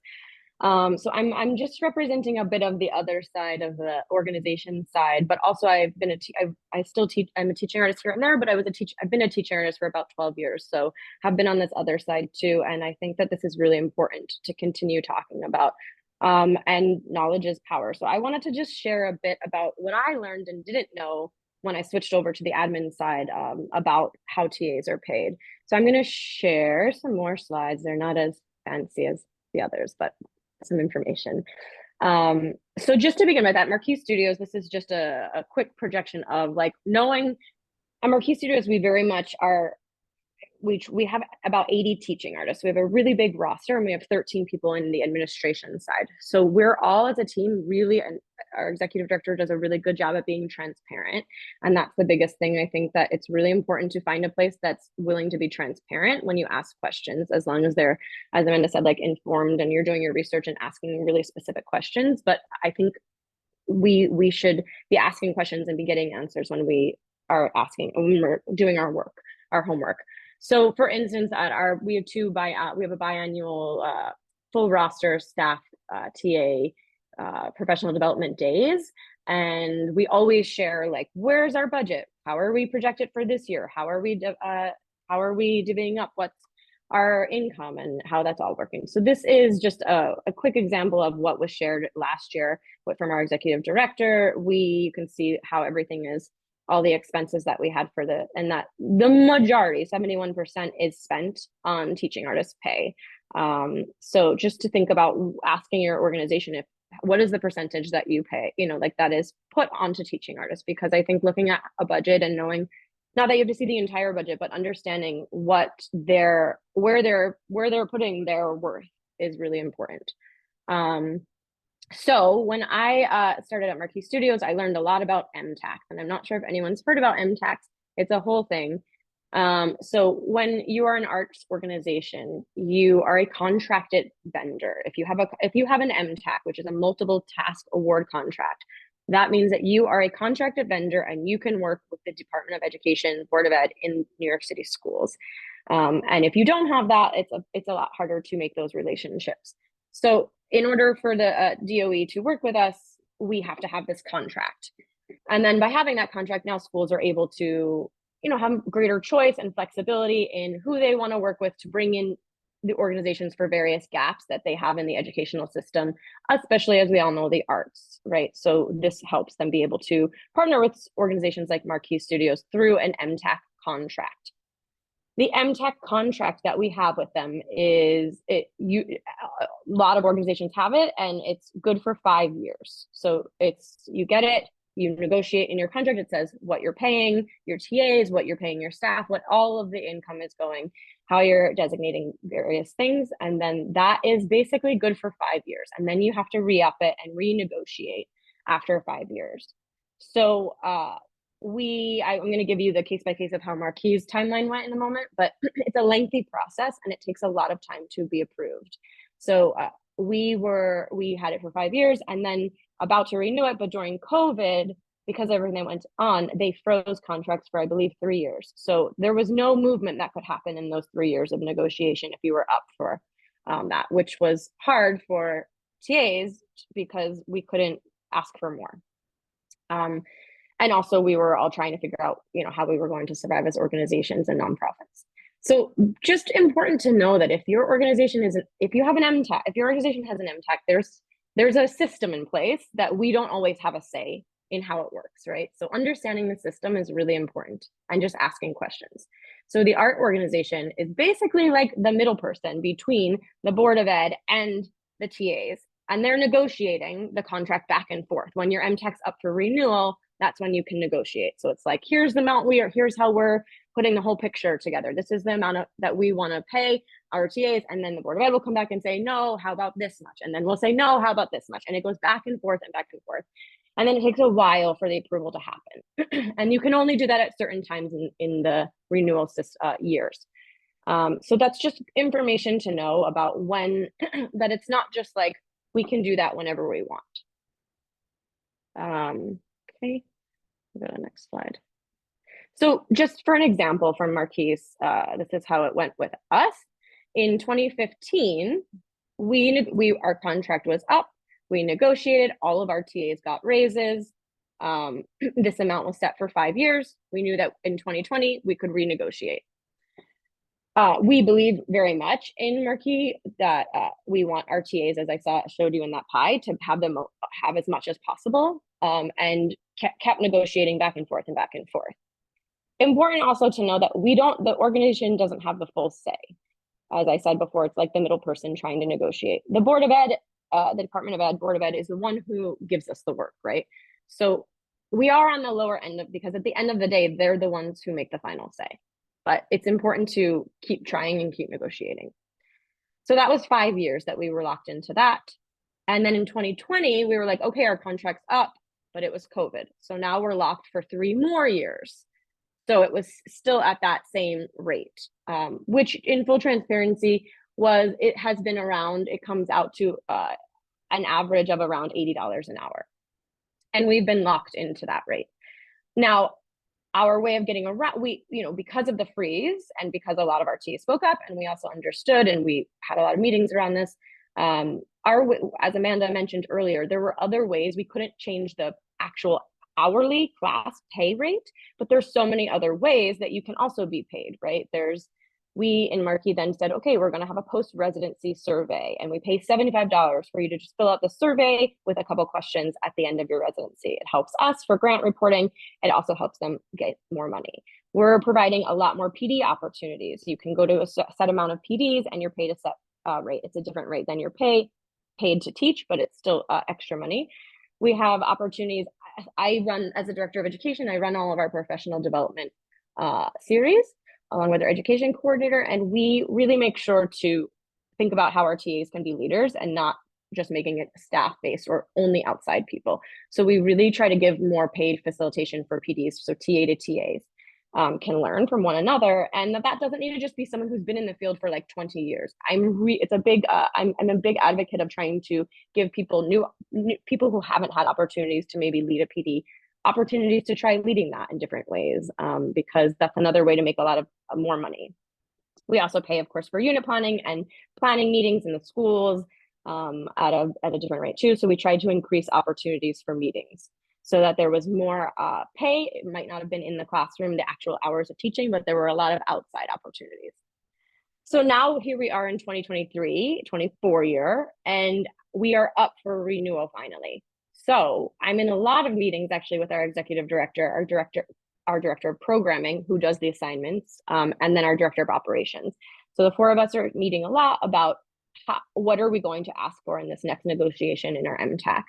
So I'm just representing a bit of the other side of the organization side, but also I've been I still teach. I'm a teaching artist here and there, but I've been a teaching artist for about 12 years, so have been on this other side too. And I think that this is really important to continue talking about. And knowledge is power. So I wanted to just share a bit about what I learned and didn't know when I switched over to the admin side, about how TAs are paid. So I'm going to share some more slides. They're not as fancy as the others, but some information. So just to begin with, at Marquee Studios, this is just a quick projection of like knowing at Marquee Studios, we very much are, we have about 80 teaching artists. We have a really big roster, and we have 13 people in the administration side. So we're all as a team really, and our executive director does a really good job at being transparent. And that's the biggest thing. I think that it's really important to find a place that's willing to be transparent when you ask questions, as long as they're, as Amanda said, like informed and you're doing your research and asking really specific questions. But I think we should be asking questions and be getting answers when we are asking, when we're doing our work, our homework. So for instance, we have we have a biannual full roster staff TA professional development days. And we always share like, where's our budget? How are we projected for this year? How are we divvying up what's our income and how that's all working? So this is just a quick example of what was shared last year from our executive director. You can see how everything is, all the expenses that we had and that the majority, 71%, is spent on teaching artists pay. So just to think about asking your organization what is the percentage that you pay, like that is put onto teaching artists, because I think looking at a budget and knowing, not that you have to see the entire budget, but understanding where they're putting their worth is really important. So when I started at Marquee Studios, I learned a lot about MTAX, and I'm not sure if anyone's heard about MTAX. It's a whole thing. So when you are an arts organization, you are a contracted vendor. If you have an MTAC, which is a multiple task award contract, that means that you are a contracted vendor and you can work with the Department of Education, Board of Ed in New York City schools. And if you don't have that, it's a lot harder to make those relationships. So in order for the DOE to work with us, we have to have this contract. And then by having that contract, now schools are able to, have greater choice and flexibility in who they want to work with to bring in the organizations for various gaps that they have in the educational system, especially, as we all know, the arts, right? So this helps them be able to partner with organizations like Marquee Studios through an MTAC contract. The MTech contract that we have with them is a lot of organizations have it, and it's good for 5 years. So you get it, you negotiate in your contract. It says what you're paying your TAs, what you're paying your staff, what all of the income is going, how you're designating various things. And then that is basically good for 5 years. And then you have to re-up it and renegotiate after 5 years. So I'm going to give you the case by case of how Marquis' timeline went in a moment, but it's a lengthy process and it takes a lot of time to be approved. So we had it for 5 years and then about to renew it, but during COVID, because everything that went on, they froze contracts for, I believe, 3 years. So there was no movement that could happen in those 3 years of negotiation if you were up for that, which was hard for TAs because we couldn't ask for more. And also we were all trying to figure out, how we were going to survive as organizations and nonprofits. So just important to know that if your organization if you have an MTech, if your organization has an MTech, there's a system in place that we don't always have a say in how it works, right? So understanding the system is really important and just asking questions. So the art organization is basically like the middle person between the Board of Ed and the TAs, and they're negotiating the contract back and forth. When your MTech's up for renewal, that's when you can negotiate. So it's like, here's the amount here's how we're putting the whole picture together. This is the amount that we want to pay our TAs. And then the Board of Ed will come back and say, no, how about this much? And then we'll say, no, how about this much? And it goes back and forth and back and forth. And then it takes a while for the approval to happen. And you can only do that at certain times in the renewal years. So that's just information to know about when, that it's not just like, we can do that whenever we want. Okay, go to the next slide. So just for an example from Marquis, this is how it went with us. In 2015, our contract was up. We negotiated, all of our TAs got raises. This amount was set for 5 years. We knew that in 2020, we could renegotiate. We believe very much in Marquis that we want our TAs, as I showed you in that pie, to have them have as much as possible, and kept negotiating back and forth and back and forth. Important also to know that the organization doesn't have the full say. As I said before, it's like the middle person trying to negotiate. The Board of Ed, the Department of Ed, Board of Ed is the one who gives us the work, right? So we are on the lower end because at the end of the day, they're the ones who make the final say. But it's important to keep trying and keep negotiating. So that was 5 years that we were locked into that. And then in 2020, we were like, okay, our contract's up, but it was COVID. So now we're locked for 3 more years. So it was still at that same rate, which in full transparency it has been around, it comes out to an average of around $80 an hour. And we've been locked into that rate. Now, our way of getting around, because of the freeze and because a lot of our TAs spoke up and we also understood and we had a lot of meetings around this, as Amanda mentioned earlier, there were other ways. We couldn't change the actual hourly class pay rate, but there's so many other ways that you can also be paid, right? We in Marquis then said, okay, we're going to have a post-residency survey and we pay $75 for you to just fill out the survey with a couple questions at the end of your residency. It helps us for grant reporting. It also helps them get more money. We're providing a lot more PD opportunities. You can go to a set amount of PDs and you're paid a set rate. It's a different rate than you're paid to teach, but it's still extra money. We have opportunities. I run, as a director of education, I run all of our professional development series along with our education coordinator. And we really make sure to think about how our TAs can be leaders and not just making it staff-based or only outside people. So we really try to give more paid facilitation for PDs, so TA to TAs can learn from one another. And that doesn't need to just be someone who's been in the field for like 20 years. I'm a big advocate of trying to give people new people who haven't had opportunities to maybe lead a PD opportunities to try leading that in different ways, because that's another way to make a lot of more money. We also pay, of course, for unit planning and planning meetings in the schools at a different rate too. So we tried to increase opportunities for meetings so that there was more pay. It might not have been in the classroom, the actual hours of teaching, but there were a lot of outside opportunities. So now here we are in 2023, 24 year, and we are up for renewal finally. So I'm in a lot of meetings actually with our executive director, our director of programming, who does the assignments, and then our director of operations. So the four of us are meeting a lot about what are we going to ask for in this next negotiation in our MTAC.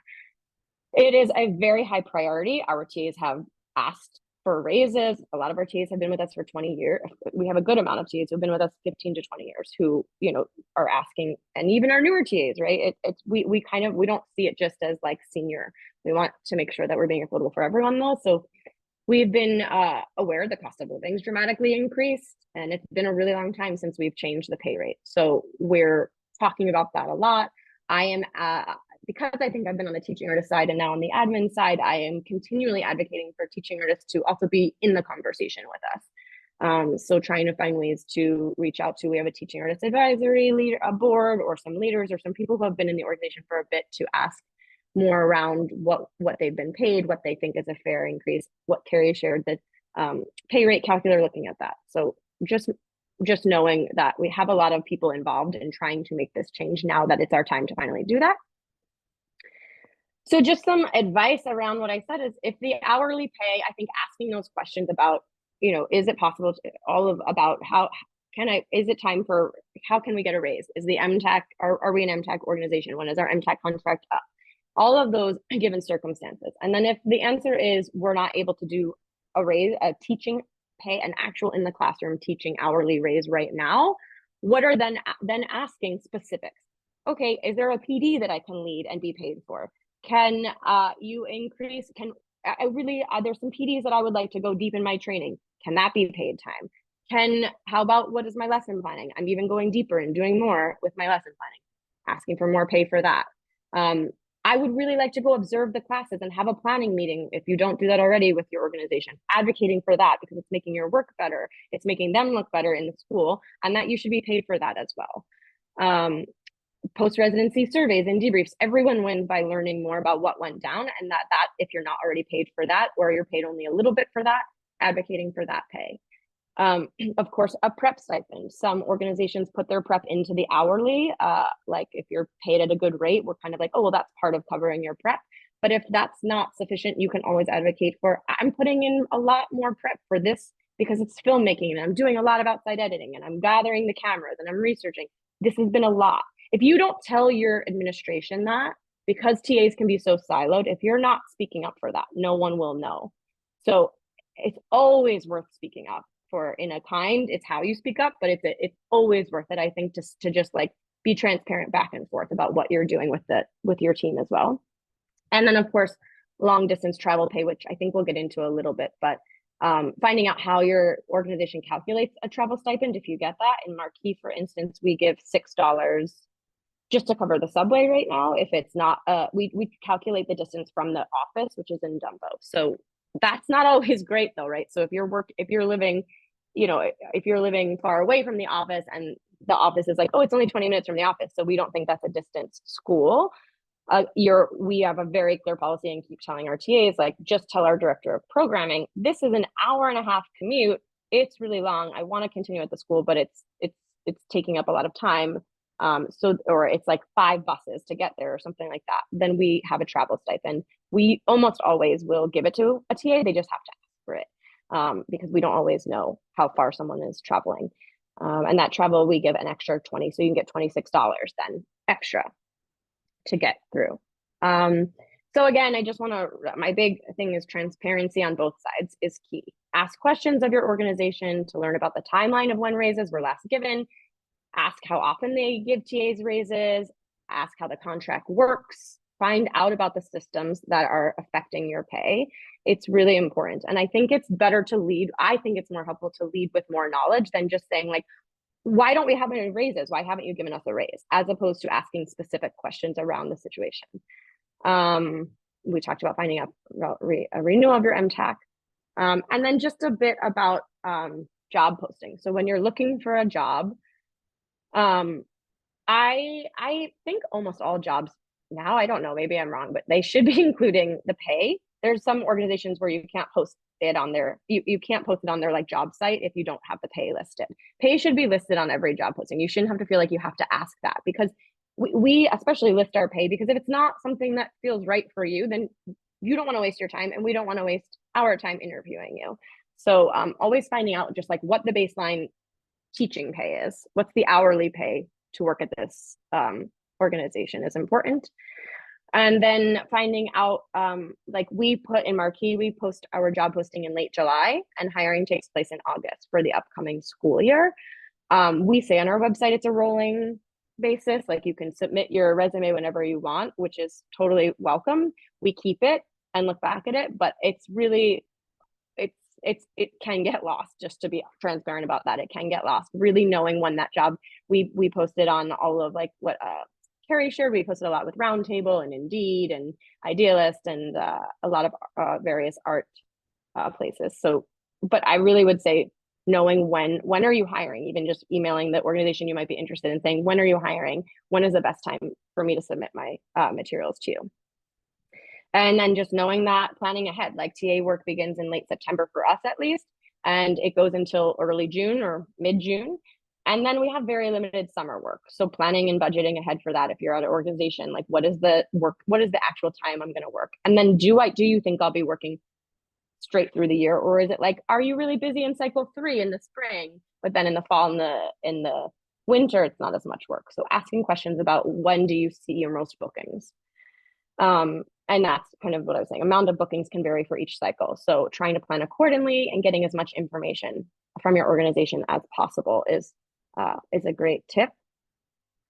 It is a very high priority. Our TAs have asked for raises. A lot of our TAs have been with us for 20 years. We have a good amount of TAs who've been with us 15 to 20 years who, you know, are asking, and even our newer TAs, right? We don't see it just as like senior. We want to make sure that we're being equitable for everyone though. So we've been aware the cost of living's dramatically increased, and it's been a really long time since we've changed the pay rate. So we're talking about that a lot. I am, because I think I've been on the teaching artist side and now on the admin side, I am continually advocating for teaching artists to also be in the conversation with us. So trying to find ways to reach out to, we have a teaching artist advisory board, or some leaders or some people who have been in the organization for a bit, to ask more around what they've been paid, what they think is a fair increase. What Kerry shared, that pay rate calculator, looking at that. So just knowing that we have a lot of people involved in trying to make this change now that it's our time to finally do that. So just some advice around what I said is, if the hourly pay, I think asking those questions about, you know, is it possible to, about how is it time for, how can we get a raise? Is the MTAC, are we an MTAC organization? When is our MTAC contract up? All of those given circumstances. And then if the answer is we're not able to do a raise, a teaching pay, an actual in the classroom teaching hourly raise right now, what are then asking specifics? Okay, is there a PD that I can lead and be paid for? Can you increase, there's some PDs that I would like to go deep in my training. Can that be paid time? How about, what is my lesson planning? I'm even going deeper and doing more with my lesson planning, asking for more pay for that. I would really like to go observe the classes and have a planning meeting, if you don't do that already with your organization, advocating for that, because it's making your work better. It's making them look better in the school, and that you should be paid for that as well. Post-residency surveys and debriefs, everyone wins by learning more about what went down, and that if you're not already paid for that, or you're paid only a little bit for that, advocating for that pay. Of course, a prep stipend. Some organizations put their prep into the hourly. Like if you're paid at a good rate, we're kind of like, oh, well, that's part of covering your prep. But if that's not sufficient, you can always advocate for, I'm putting in a lot more prep for this because it's filmmaking and I'm doing a lot of outside editing and I'm gathering the cameras and I'm researching. This has been a lot. If you don't tell your administration that, because TAs can be so siloed, if you're not speaking up for that, no one will know. So it's always worth speaking up. In a kind, it's how you speak up, but it's always worth it, I think, to just like be transparent back and forth about what you're doing with your team as well. And then of course, long distance travel pay, which I think we'll get into a little bit, but finding out how your organization calculates a travel stipend. If you get that in Marquis, for instance, we give $6 just to cover the subway right now. If it's not, we calculate the distance from the office, which is in Dumbo. So that's not always great though, right? So if you're living, you know, if you're living far away from the office and the office is like, oh, it's only 20 minutes from the office, so we don't think that's a distance school. We have a very clear policy and keep telling our TAs, like, just tell our director of programming, this is an hour-and-a-half commute. It's really long. I want to continue at the school, but it's taking up a lot of time. Or it's like 5 buses to get there or something like that. Then we have a travel stipend. We almost always will give it to a TA. They just have to ask for it. Because we don't always know how far someone is traveling. And that travel, we give an extra 20, so you can get $26 then extra to get through. So again, I just my big thing is transparency on both sides is key. Ask questions of your organization to learn about the timeline of when raises were last given. Ask how often they give TAs raises. Ask how the contract works. Find out about the systems that are affecting your pay. It's really important. And I think it's better to lead. I think it's more helpful to lead with more knowledge than just saying like, why don't we have any raises? Why haven't you given us a raise? As opposed to asking specific questions around the situation. We talked about finding out a renewal of your MTAC. And then just a bit about job posting. So when you're looking for a job, I think almost all jobs now, I don't know, maybe I'm wrong, but they should be including the pay. There's some organizations where you can't post it on their, you can't post it on their like job site if you don't have the pay listed. Pay should be listed on every job posting. You shouldn't have to feel like you have to ask that, because we especially list our pay, because if it's not something that feels right for you, then you don't want to waste your time and we don't want to waste our time interviewing you. So always finding out just like what the baseline teaching pay is, what's the hourly pay to work at this organization is important. And then finding out, like we put in Marquee, we post our job posting in late July and hiring takes place in August for the upcoming school year. We say on our website, it's a rolling basis. Like you can submit your resume whenever you want, which is totally welcome. We keep it and look back at it, but it's really, it can get lost, just to be transparent about that. It can get lost, really knowing when that job, we posted on all of like what Kerry shared, we posted a lot with Roundtable and Indeed and Idealist and a lot of various art places. So, but I really would say knowing when are you hiring, even just emailing the organization you might be interested in saying, when are you hiring? When is the best time for me to submit my materials to you? And then just knowing that, planning ahead, like TA work begins in late September for us at least, and it goes until early June or mid-June. And then we have very limited summer work. So planning and budgeting ahead for that. If you're at an organization, like what is the work, what is the actual time I'm going to work? And then do you think I'll be working straight through the year? Or is it like, are you really busy in cycle 3 in the spring, but then in the fall and in the winter, it's not as much work. So asking questions about when do you see your most bookings? And that's kind of what I was saying. Amount of bookings can vary for each cycle. So trying to plan accordingly and getting as much information from your organization as possible is a great tip.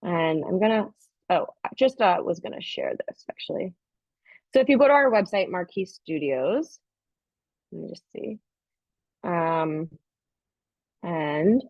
And I'm gonna, I just was gonna share this actually. So if you go to our website, Marquee Studios, let me just see. And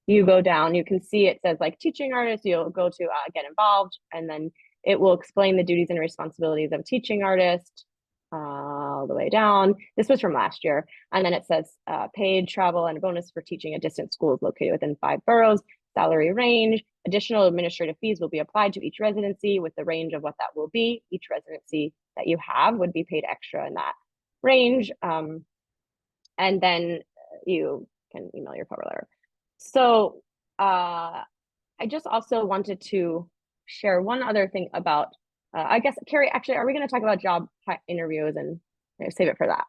you go down, you can see it says like teaching artists, you'll go to get involved, and then it will explain the duties and responsibilities of teaching artist all the way down. This was from last year. And then it says paid travel and a bonus for teaching at distant schools located within 5 boroughs, salary range, additional administrative fees will be applied to each residency with the range of what that will be. Each residency that you have would be paid extra in that range. And then you can email your cover letter. So I just also wanted to share one other thing about, I guess, Kerry, actually, are we going to talk about job interviews and save it for that?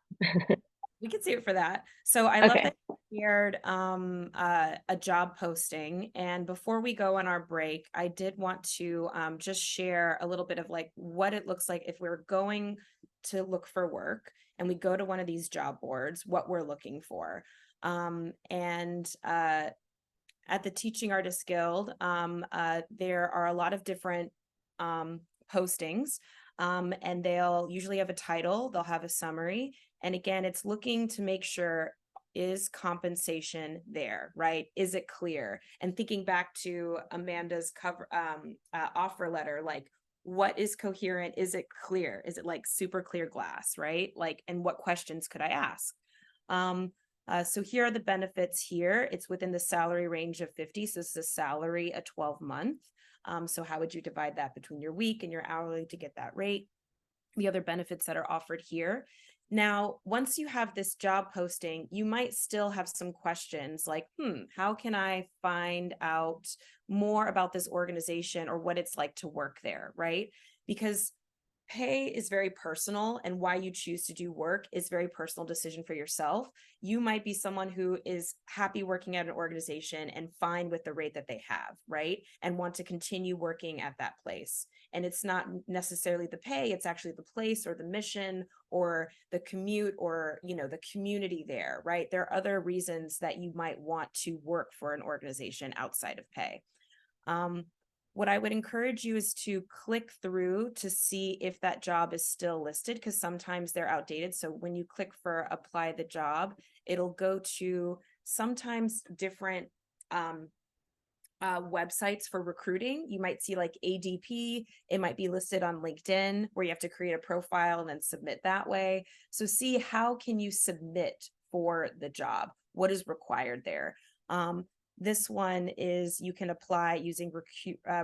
We can save it for that. So I love that you shared a job posting. And before we go on our break, I did want to just share a little bit of like what it looks like if we're going to look for work and we go to one of these job boards, what we're looking for. At the Teaching Artists Guild, there are a lot of different postings, and they'll usually have a title, they'll have a summary. And again, it's looking to make sure, is compensation there, right? Is it clear? And thinking back to Amanda's offer letter, like what is coherent? Is it clear? Is it like super clear glass, right? Like, and what questions could I ask? So here are the benefits here. It's within the salary range of 50. So this is a salary, a 12-month. So how would you divide that between your week and your hourly to get that rate? The other benefits that are offered here. Now, once you have this job posting, you might still have some questions like, how can I find out more about this organization or what it's like to work there, right? Because pay is very personal, and why you choose to do work is very personal decision for yourself. You might be someone who is happy working at an organization and fine with the rate that they have, right? And want to continue working at that place. And it's not necessarily the pay, it's actually the place or the mission or the commute or, the community there, right? There are other reasons that you might want to work for an organization outside of pay. What I would encourage you is to click through to see if that job is still listed, because sometimes they're outdated. So when you click for apply the job, it'll go to sometimes different websites for recruiting. You might see like ADP, it might be listed on LinkedIn where you have to create a profile and then submit that way. So see, how can you submit for the job? What is required there? This one is you can apply using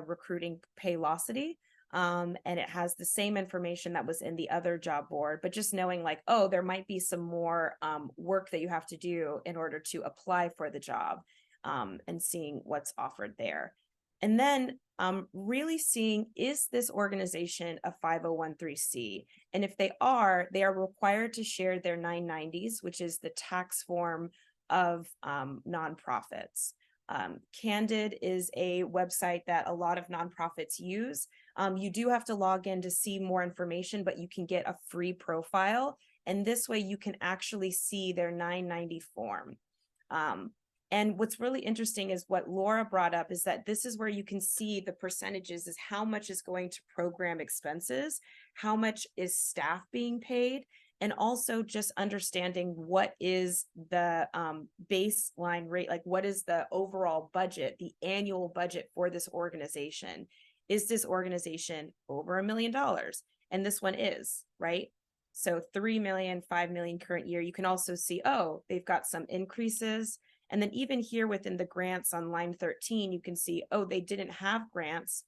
recruiting Paylocity, and it has the same information that was in the other job board, but just knowing like, oh, there might be some more work that you have to do in order to apply for the job, and seeing what's offered there. And then really seeing, is this organization a 501(c)(3)? And if they are required to share their 990s, which is the tax form of nonprofits. Candid is a website that a lot of nonprofits use. You do have to log in to see more information, but you can get a free profile. And this way you can actually see their 990 form. And what's really interesting is what Laura brought up is that this is where you can see the percentages, is how much is going to program expenses, how much is staff being paid, and also just understanding what is the baseline rate, like what is the overall budget, the annual budget for this organization. Is this organization over $1 million? And this one is, right? So 3 million, 5 million current year. You can also see, oh, they've got some increases. And then even here within the grants on line 13, you can see, oh, they didn't have grants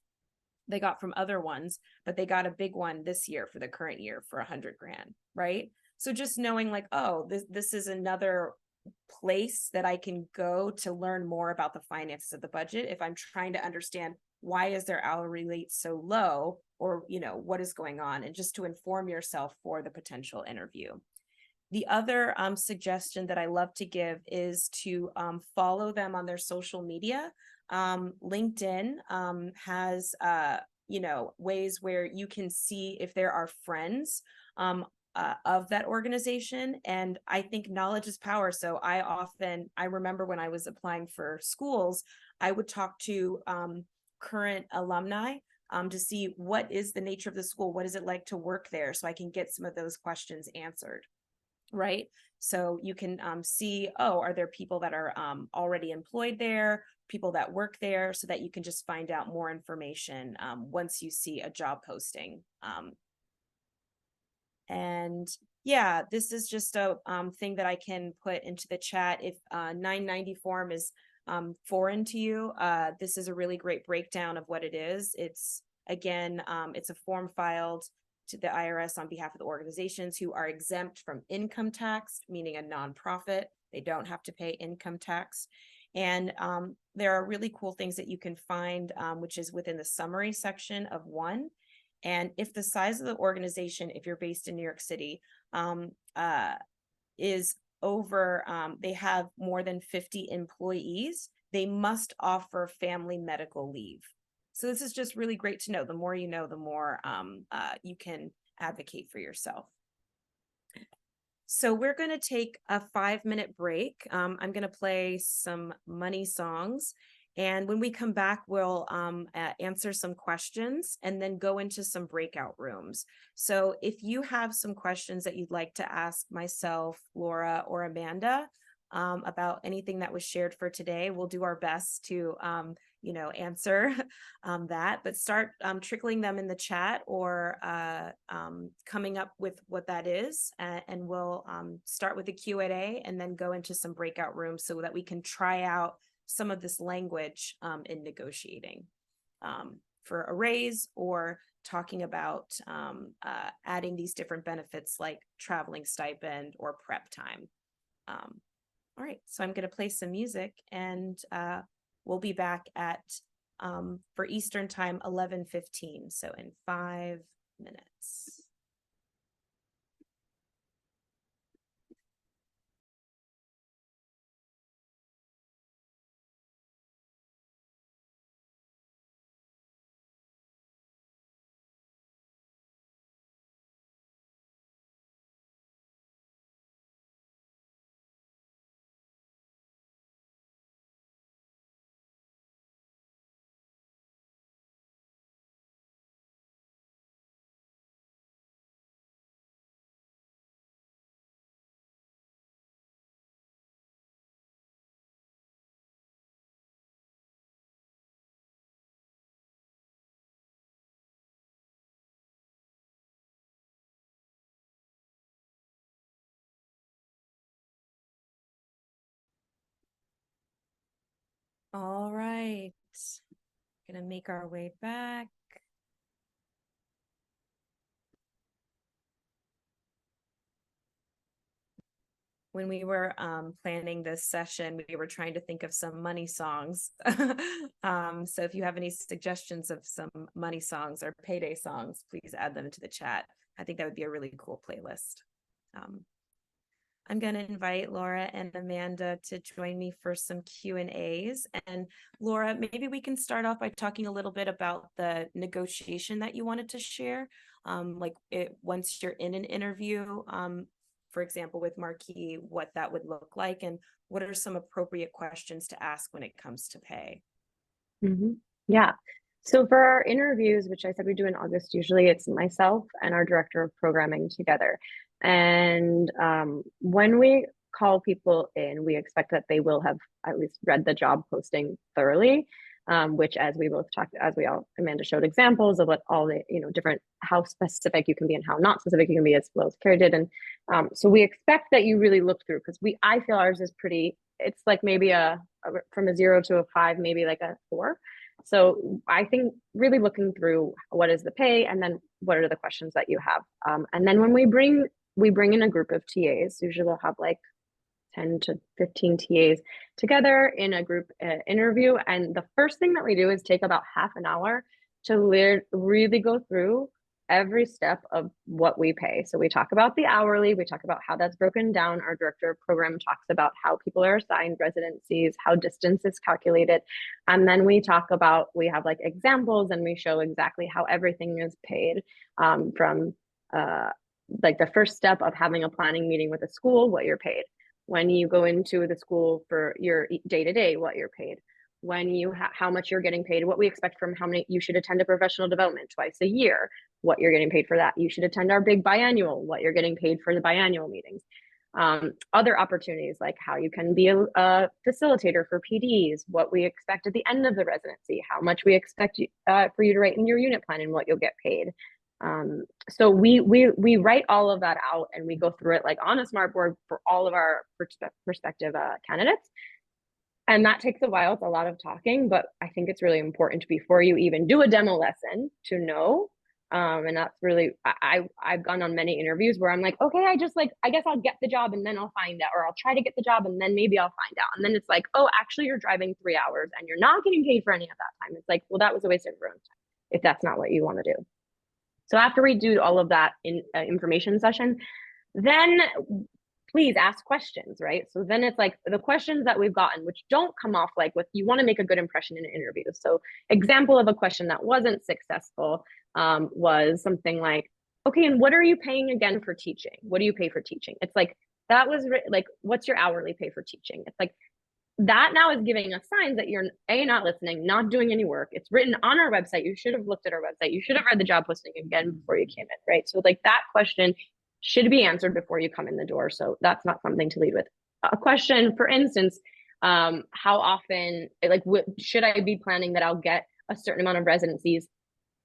they got from other ones, but they got a big one this year for the current year for 100 grand, right? So just knowing like, oh, this is another place that I can go to learn more about the finances of the budget if I'm trying to understand why is their hourly rate so low, or what is going on, and just to inform yourself for the potential interview. The other suggestion that I love to give is to follow them on their social media. LinkedIn has, ways where you can see if there are friends of that organization. And I think knowledge is power. So I remember when I was applying for schools, I would talk to current alumni to see what is the nature of the school, what is it like to work there, so I can get some of those questions answered. Right. So you can see, oh, are there people that are already employed there, people that work there, so that you can just find out more information once you see a job posting. And yeah, this is just a thing that I can put into the chat. If 990 form is foreign to you, this is a really great breakdown of what it is. It's again, it's a form filed to the IRS on behalf of the organizations who are exempt from income tax, meaning a nonprofit. They don't have to pay income tax. And there are really cool things that you can find, which is within the summary section of one. And if the size of the organization, if you're based in New York City, is over, they have more than 50 employees, they must offer family medical leave. So this is just really great to know. The more you know, the more you can advocate for yourself. So we're going to take a 5-minute break. I'm going to play some money songs. And when we come back, we'll answer some questions and then go into some breakout rooms. So if you have some questions that you'd like to ask myself, Laura, or Amanda about anything that was shared for today, we'll do our best to answer that, but start trickling them in the chat or coming up with what that is. And we'll start with the Q&A and then go into some breakout rooms so that we can try out some of this language in negotiating for a raise, or talking about adding these different benefits like traveling stipend or prep time. All right, so I'm going to play some music, and we'll be back at, for Eastern time, 11:15, so in 5 minutes. All right, gonna make our way back. when we were planning this session, we were trying to think of some money songs. So if you have any suggestions of some money songs or payday songs, please add them to the chat. I think that would be a really cool playlist. I'm going to invite Laura and Amanda to join me for some Q&As. And Laura, maybe we can start off by talking a little bit about the negotiation that you wanted to share. Once you're in an interview, for example, with Marquis, what that would look like, and what are some appropriate questions to ask when it comes to pay? Yeah. So for our interviews, which I said we do in August, usually it's myself and our director of programming together. And when we call people in, we expect that they will have at least read the job posting thoroughly, which, as we both talked, Amanda showed examples of what all the, different, how specific you can be and how not specific you can be, as well as Kerry did. And so we expect that you really look through, because I feel ours is pretty, it's like maybe from a 0 to a 5, maybe like a 4. So I think really looking through what is the pay, and then what are the questions that you have. And then when we bring in a group of TAs, usually we'll have like 10 to 15 TAs together in a group interview. And the first thing that we do is take about half an hour to really go through every step of what we pay. So we talk about the hourly, we talk about how that's broken down. Our director of program talks about how people are assigned residencies, how distance is calculated. And then we have like examples, and we show exactly how everything is paid, from like the first step of having a planning meeting with a school, what you're paid. When you go into the school for your day-to-day, what you're paid. When you how much you're getting paid, what we expect from how many you should attend a professional development twice a year, what you're getting paid for that. You should attend our big biannual, what you're getting paid for the biannual meetings. Other opportunities, like how you can be a facilitator for PDs, what we expect at the end of the residency, how much we expect for you to write in your unit plan, and what you'll get paid. So we write all of that out, and we go through it like on a smart board for all of our prospective candidates. And that takes a while. It's a lot of talking, but I think it's really important before you even do a demo lesson to know. And that's really, I've gone on many interviews where I'm like, okay, I guess I'll get the job and then I'll find out, or I'll try to get the job and then maybe I'll find out. And then it's like, oh, actually you're driving 3 hours and you're not getting paid for any of that time. It's like, well, that was a waste of everyone's time if that's not what you want to do. So after we do all of that in information session, then please ask questions, right? So then it's like the questions that we've gotten, which don't come off like you want to make a good impression in an interview. So example of a question that wasn't successful was something like, okay, and what are you paying again for teaching? What do you pay for teaching? It's like, that was like, what's your hourly pay for teaching? It's like, that now is giving us signs that you're not listening, not doing any work. It's written on our website. You should have looked at our website. You should have read the job posting again before you came in, right? So like that question should be answered before you come in the door. So that's not something to lead with. A question, for instance, how often, like, should I be planning that I'll get a certain amount of residencies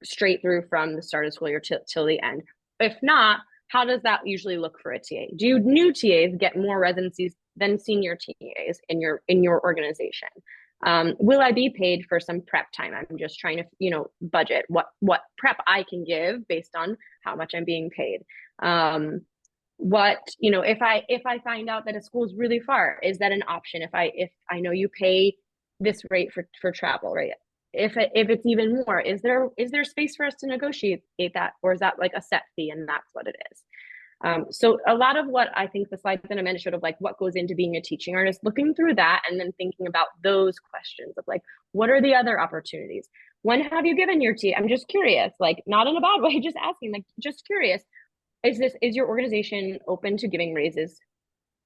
straight through from the start of school year till the end? If not, how does that usually look for a TA? Do new TAs get more residencies than senior TAs in your organization? Will I be paid for some prep time? I'm just trying to, budget what prep I can give based on how much I'm being paid. If I find out that a school is really far, is that an option? If I know you pay this rate for travel, right? If it's even more, is there space for us to negotiate that, or is that like a set fee and that's what it is? So a lot of what I think the slides that Amanda showed of like what goes into being a teaching artist, looking through that and then thinking about those questions of like, what are the other opportunities? When have you given your TA? I'm just curious, like not in a bad way, just asking, like just curious. Is your organization open to giving raises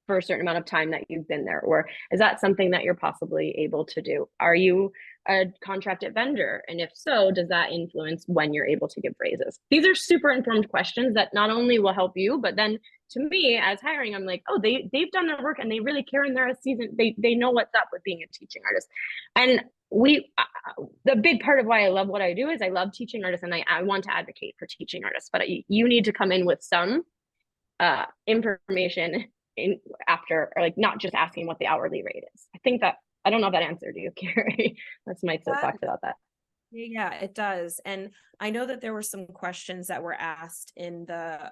for a certain amount of time that you've been there? Or is that something that you're possibly able to do? Are you a contracted vendor? And if so, does that influence when you're able to give raises? These are super informed questions that not only will help you, but then to me as hiring, I'm like, oh, they've done their work and they really care, and they're a seasoned, they know what's up with being a teaching artist. And the big part of why I love what I do is I love teaching artists, and I want to advocate for teaching artists, but you need to come in with some information after, or like not just asking what the hourly rate is. I think that, I don't know if that answered you, Kerry. That's my soapbox about that. Yeah, it does. And I know that there were some questions that were asked in the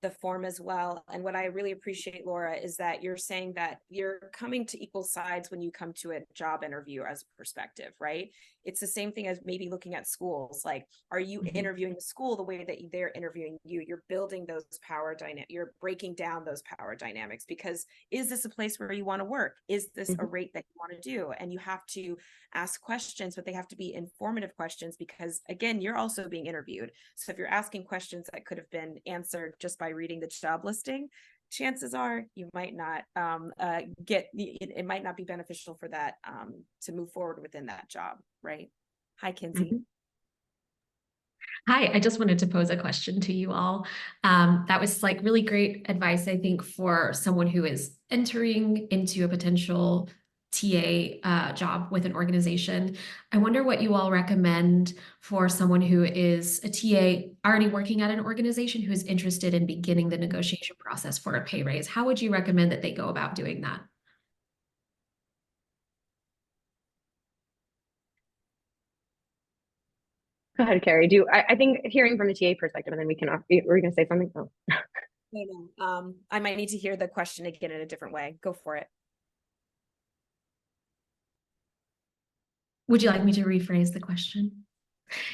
the form as well. And what I really appreciate, Laura, is that you're saying that you're coming to equal sides when you come to a job interview as a perspective, right? It's the same thing as maybe looking at schools. Like, are you interviewing the school the way that they're interviewing you? You're building those power dynamics. You're breaking down those power dynamics, because is this a place where you want to work? Is this a rate that you want to do? And you have to ask questions, but they have to be informative questions, because again, you're also being interviewed. So if you're asking questions that could have been answered just by reading the job listing, chances are you might not it might not be beneficial for that to move forward within that job, right? Hi, Kinsey. Hi, I just wanted to pose a question to you all. That was like really great advice, I think, for someone who is entering into a potential TA job with an organization. I wonder what you all recommend for someone who is a TA already working at an organization who is interested in beginning the negotiation process for a pay raise. How would you recommend that they go about doing that? Go ahead, Kerry. I think hearing from the TA perspective, and then we can, were you going to say something? Oh. No. I might need to hear the question again in a different way. Go for it. Would you like me to rephrase the question?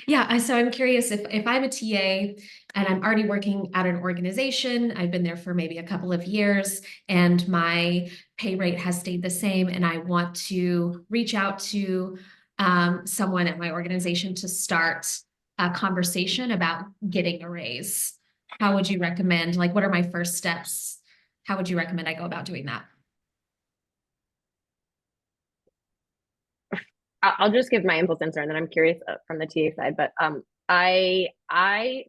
Yeah, so I'm curious if I'm a TA and I'm already working at an organization, I've been there for maybe a couple of years, and my pay rate has stayed the same, and I want to reach out to someone at my organization to start a conversation about getting a raise. How would you recommend, like, what are my first steps? How would you recommend I go about doing that? I'll just give my impulse answer, and then I'm curious from the TA side. But I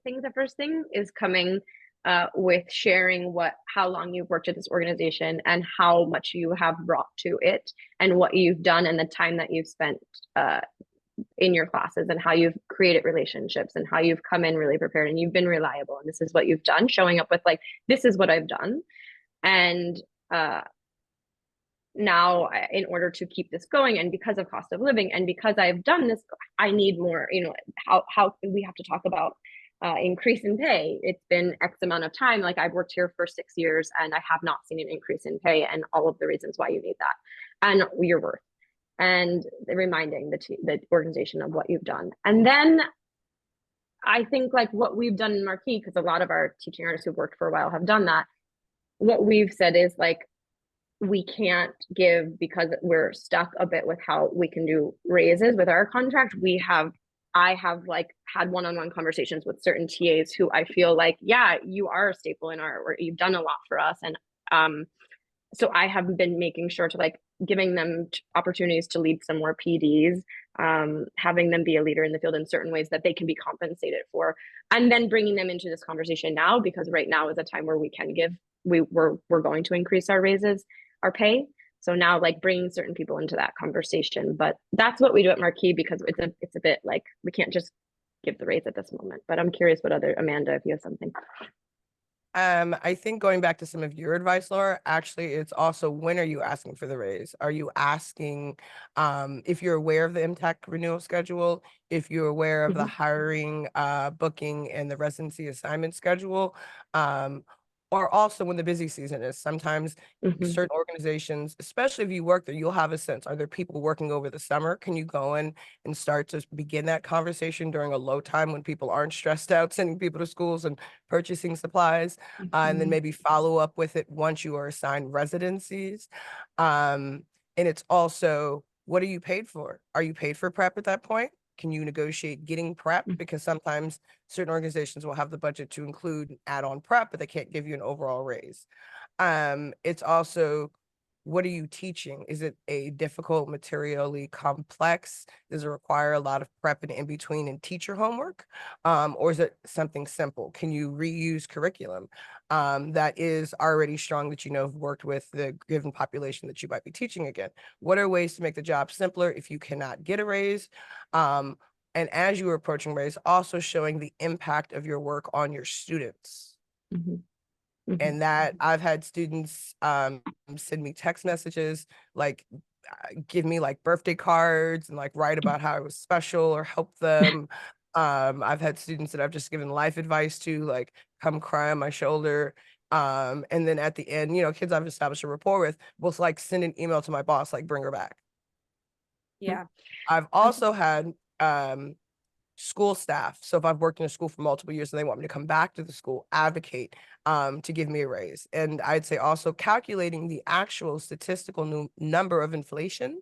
think the first thing is coming with sharing how long you've worked at this organization and how much you have brought to it, and what you've done, and the time that you've spent in your classes, and how you've created relationships, and how you've come in really prepared, and you've been reliable, and this is what you've done, showing up with like, this is what I've done. And now, in order to keep this going, and because of cost of living, and because I've done this, I need more, how we have to talk about increase in pay. It's been X amount of time. Like, I've worked here for 6 years and I have not seen an increase in pay, and all of the reasons why you need that, and your worth, and reminding the organization of what you've done. And then I think, like, what we've done in Marquis, because a lot of our teaching artists who've worked for a while have done that, what we've said is, like, we can't give, because we're stuck a bit with how we can do raises with our contract. I have like had one-on-one conversations with certain TAs who I feel like, yeah, you are a staple in our work. You've done a lot for us. And so I have been making sure to, like, giving them opportunities to lead some more PDs, having them be a leader in the field in certain ways that they can be compensated for, and then bringing them into this conversation now, because right now is a time where we can give, we're going to increase our raises, our pay. So now, like, bringing certain people into that conversation. But that's what we do at Marquis, because it's a bit like, we can't just give the raise at this moment. But I'm curious what Amanda, if you have something. I think going back to some of your advice, Laura, actually, it's also, when are you asking for the raise? Are you asking if you're aware of the MTech renewal schedule, if you're aware of the hiring, booking, and the residency assignment schedule, or also when the busy season is? Sometimes certain organizations, especially if you work there, you'll have a sense, are there people working over the summer? Can you go in and start to begin that conversation during a low time when people aren't stressed out sending people to schools and purchasing supplies, and then maybe follow up with it once you are assigned residencies? And it's also, what are you paid for? Are you paid for prep at that point? Can you negotiate getting prep? Because sometimes certain organizations will have the budget to include add-on prep, but they can't give you an overall raise. It's also, what are you teaching? Is it a difficult, materially complex? Does it require a lot of prep and in between and teacher homework? Or is it something simple? Can you reuse curriculum that is already strong, that you know have worked with the given population that you might be teaching again? What are ways to make the job simpler if you cannot get a raise? And as you are approaching raise, also showing the impact of your work on your students. And that I've had students send me text messages, like give me like birthday cards and like write about how it was special or help them I've had students that I've just given life advice to, like, come cry on my shoulder. And then at the end, kids I've established a rapport with will like send an email to my boss, like, bring her back. Yeah. I've also had school staff. So if I've worked in a school for multiple years and they want me to come back to the school, advocate to give me a raise. And I'd say also calculating the actual statistical number of inflation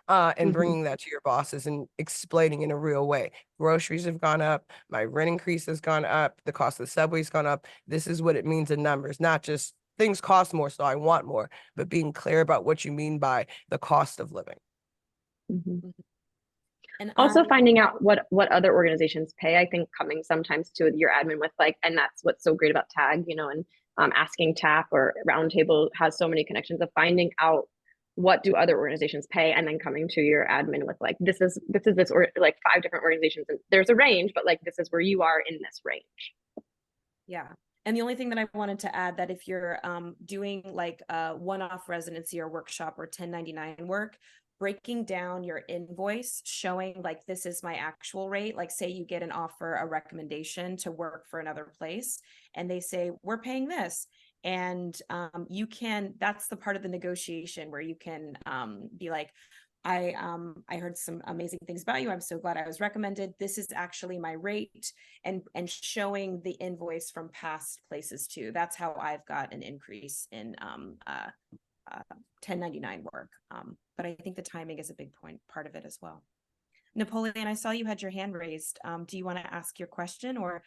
and bringing that to your bosses and explaining in a real way. Groceries have gone up, my rent increase has gone up, the cost of the subway's gone up. This is what it means in numbers, not just things cost more, so I want more, but being clear about what you mean by the cost of living. And Also finding out what other organizations pay, I think coming sometimes to your admin with like, and that's what's so great about TAG, and asking TAP or Roundtable has so many connections of finding out what do other organizations pay, and then coming to your admin with like, this is this, or like 5 different organizations, and there's a range, but like, this is where you are in this range. Yeah. And the only thing that I wanted to add, that if you're doing like a one-off residency or workshop or 1099 work, breaking down your invoice, showing like, this is my actual rate. Like, say you get an offer, a recommendation to work for another place, and they say, we're paying this. And you can, that's the part of the negotiation where you can be like, I heard some amazing things about you. I'm so glad I was recommended. This is actually my rate, and showing the invoice from past places too. That's how I've got an increase in 1099 work. But I think the timing is a big part of it as well. Napoleon, I saw you had your hand raised. Do you want to ask your question, or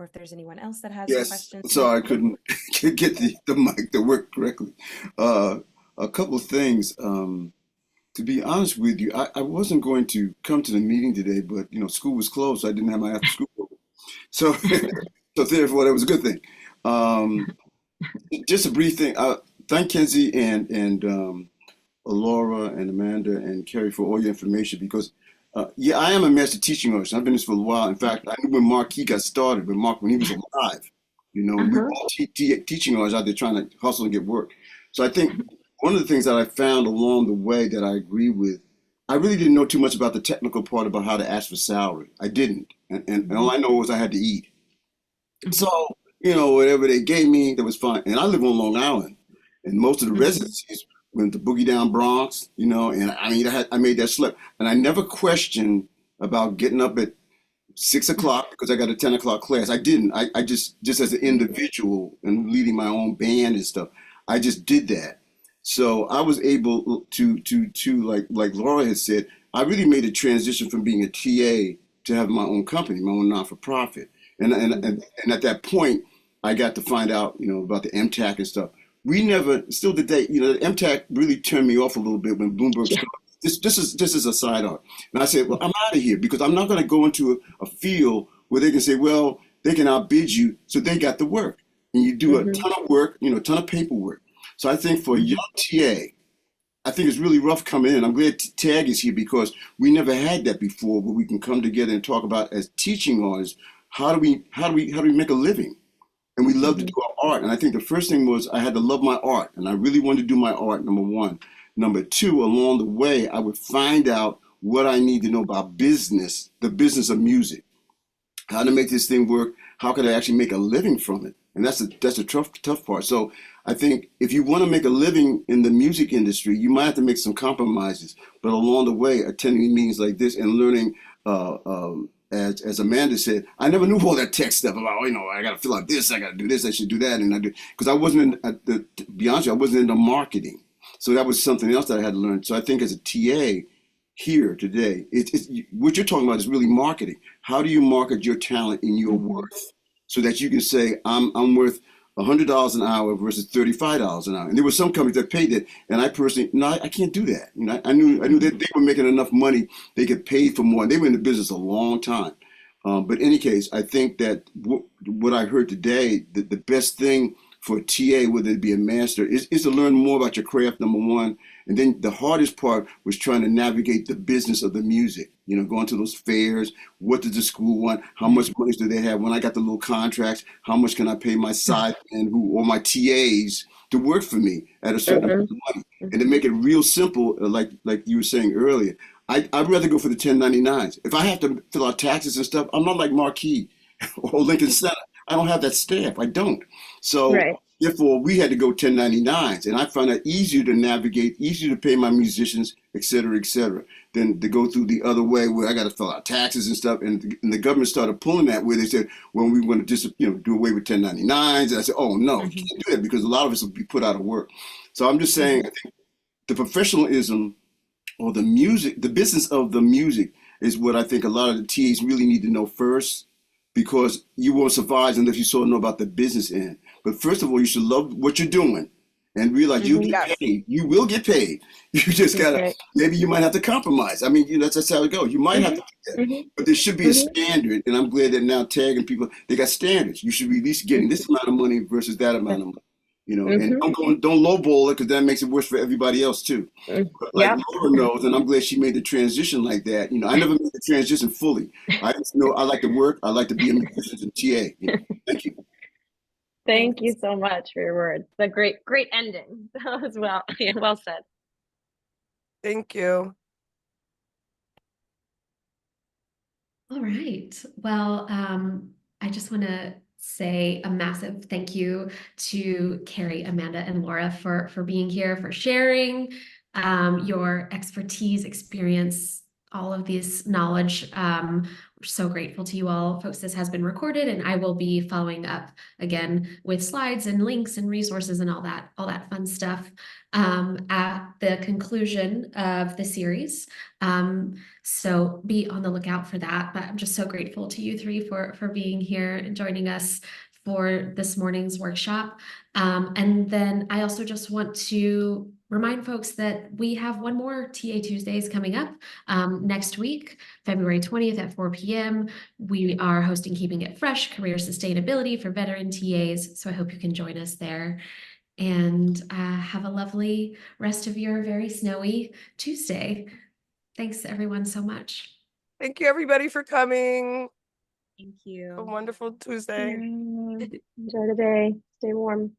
if there's anyone else that has a question? Sorry, I couldn't get the mic to work correctly. A couple of things. To be honest with you, I wasn't going to come to the meeting today, but school was closed, so I didn't have my after school program. So, so therefore, that was a good thing. Just a brief thing. Thank Kenzie and Laura and Amanda and Kerry for all your information, because yeah, I am a master teaching artist. I've been this for a while. In fact, I knew when Marquis got started, when he was alive, we were all teaching artists out there trying to hustle and get work. So I think one of the things that I found along the way that I agree with, I really didn't know too much about the technical part about how to ask for salary. I didn't. And all I know was I had to eat. So, whatever they gave me, that was fine. And I live on Long Island, and most of the residencies went to Boogie Down Bronx, and I mean, I made that slip. And I never questioned about getting up at 6 o'clock because I got a 10 o'clock class. I didn't. I just as an individual and leading my own band and stuff, I just did that. So I was able to like Laura had said, I really made a transition from being a TA to have my own company, my own non-for-profit. And at that point, I got to find out, about the MTAC and stuff. We never, still today, the MTAC really turned me off a little bit when Bloomberg started. This is a side art. And I said, well, I'm out of here, because I'm not going to go into a field where they can say, well, they can outbid you, so they got the work. And you do a ton of work, a ton of paperwork. So I think for a young TA, I think it's really rough coming in. I'm glad TAG is here, because we never had that before, where we can come together and talk about, as teaching artists, how do we make a living? And we love to do our art. And I think the first thing was I had to love my art, and I really wanted to do my art, number one. Number two, along the way, I would find out what I need to know about business, the business of music, how to make this thing work, how could I actually make a living from it? And that's a tough part. So I think if you want to make a living in the music industry, you might have to make some compromises. But along the way, attending meetings like this and learning, as Amanda said, I never knew all that tech stuff about, I got to fill out this, I got to do this, I should do that. And because I wasn't, to be honest, I wasn't into marketing. So that was something else that I had to learn. So I think as a TA here today, it's what you're talking about is really marketing. How do you market your talent and your worth so that you can say, I'm worth $100 an hour versus $35 an hour? And there were some companies that paid that, and I personally, no, I can't do that. I knew that they were making enough money, they could pay for more. They were in the business a long time. But in any case, I think that what I heard today, the best thing for a TA, whether it be a master, is to learn more about your craft, number one, And then the hardest part was trying to navigate the business of the music, you know, going to those fairs. What does the school want? How much money do they have? When I got the little contracts, how much can I pay my side and or my TAs to work for me at a certain amount of money? And to make it real simple, like you were saying earlier, I'd rather go for the 1099s. If I have to fill out taxes and stuff, I'm not like Marquis or Lincoln Center. I don't have that staff. I don't. So Right. therefore, we had to go 1099s, and I found that easier to navigate, easier to pay my musicians, et cetera, than to go through the other way where I got to fill out taxes and stuff. And the government started pulling that where they said, well, we want to just do away with 1099s. And I said, oh no, you can't do that because a lot of us will be put out of work. So I'm just saying, I think the professionalism or the music, the business of the music is what I think a lot of the TAs really need to know first, because you won't survive unless you sort of know about the business end. But first of all, you should love what you're doing and realize you get paid. You will get paid. You just gotta, maybe you might have to compromise. I mean, that's how it goes. You might have to do that. But there should be a standard, and I'm glad that now TAG and people, they got standards. You should be at least getting this amount of money versus that amount of money. You know, and don't lowball it, because that makes it worse for everybody else too. But like Laura knows, and I'm glad she made the transition like that. You know, I never made the transition fully. I just know I like to work. I like to be a musician and TA. You know? Thank you. Thank you so much for your words. A great ending as well. Yeah, well said. Thank you. All right. Well, I just want to say a massive thank you to Kerry, Amanda, and Laura for being here, for sharing your expertise, experience, all of this knowledge. We're so grateful to you all. Folks, this has been recorded, and I will be following up again with slides and links and resources and all that fun stuff at the conclusion of the series. So be on the lookout for that. But I'm just so grateful to you three for being here and joining us for this morning's workshop. And then I also just want to remind folks that we have one more TA Tuesdays coming up next week, February 20th at 4 p.m. We are hosting Keeping It Fresh, Career Sustainability for Veteran TAs. So I hope you can join us there. And have a lovely rest of your very snowy Tuesday. Thanks everyone so much. Thank you everybody for coming. Thank you. A wonderful Tuesday. Enjoy the day. Stay warm.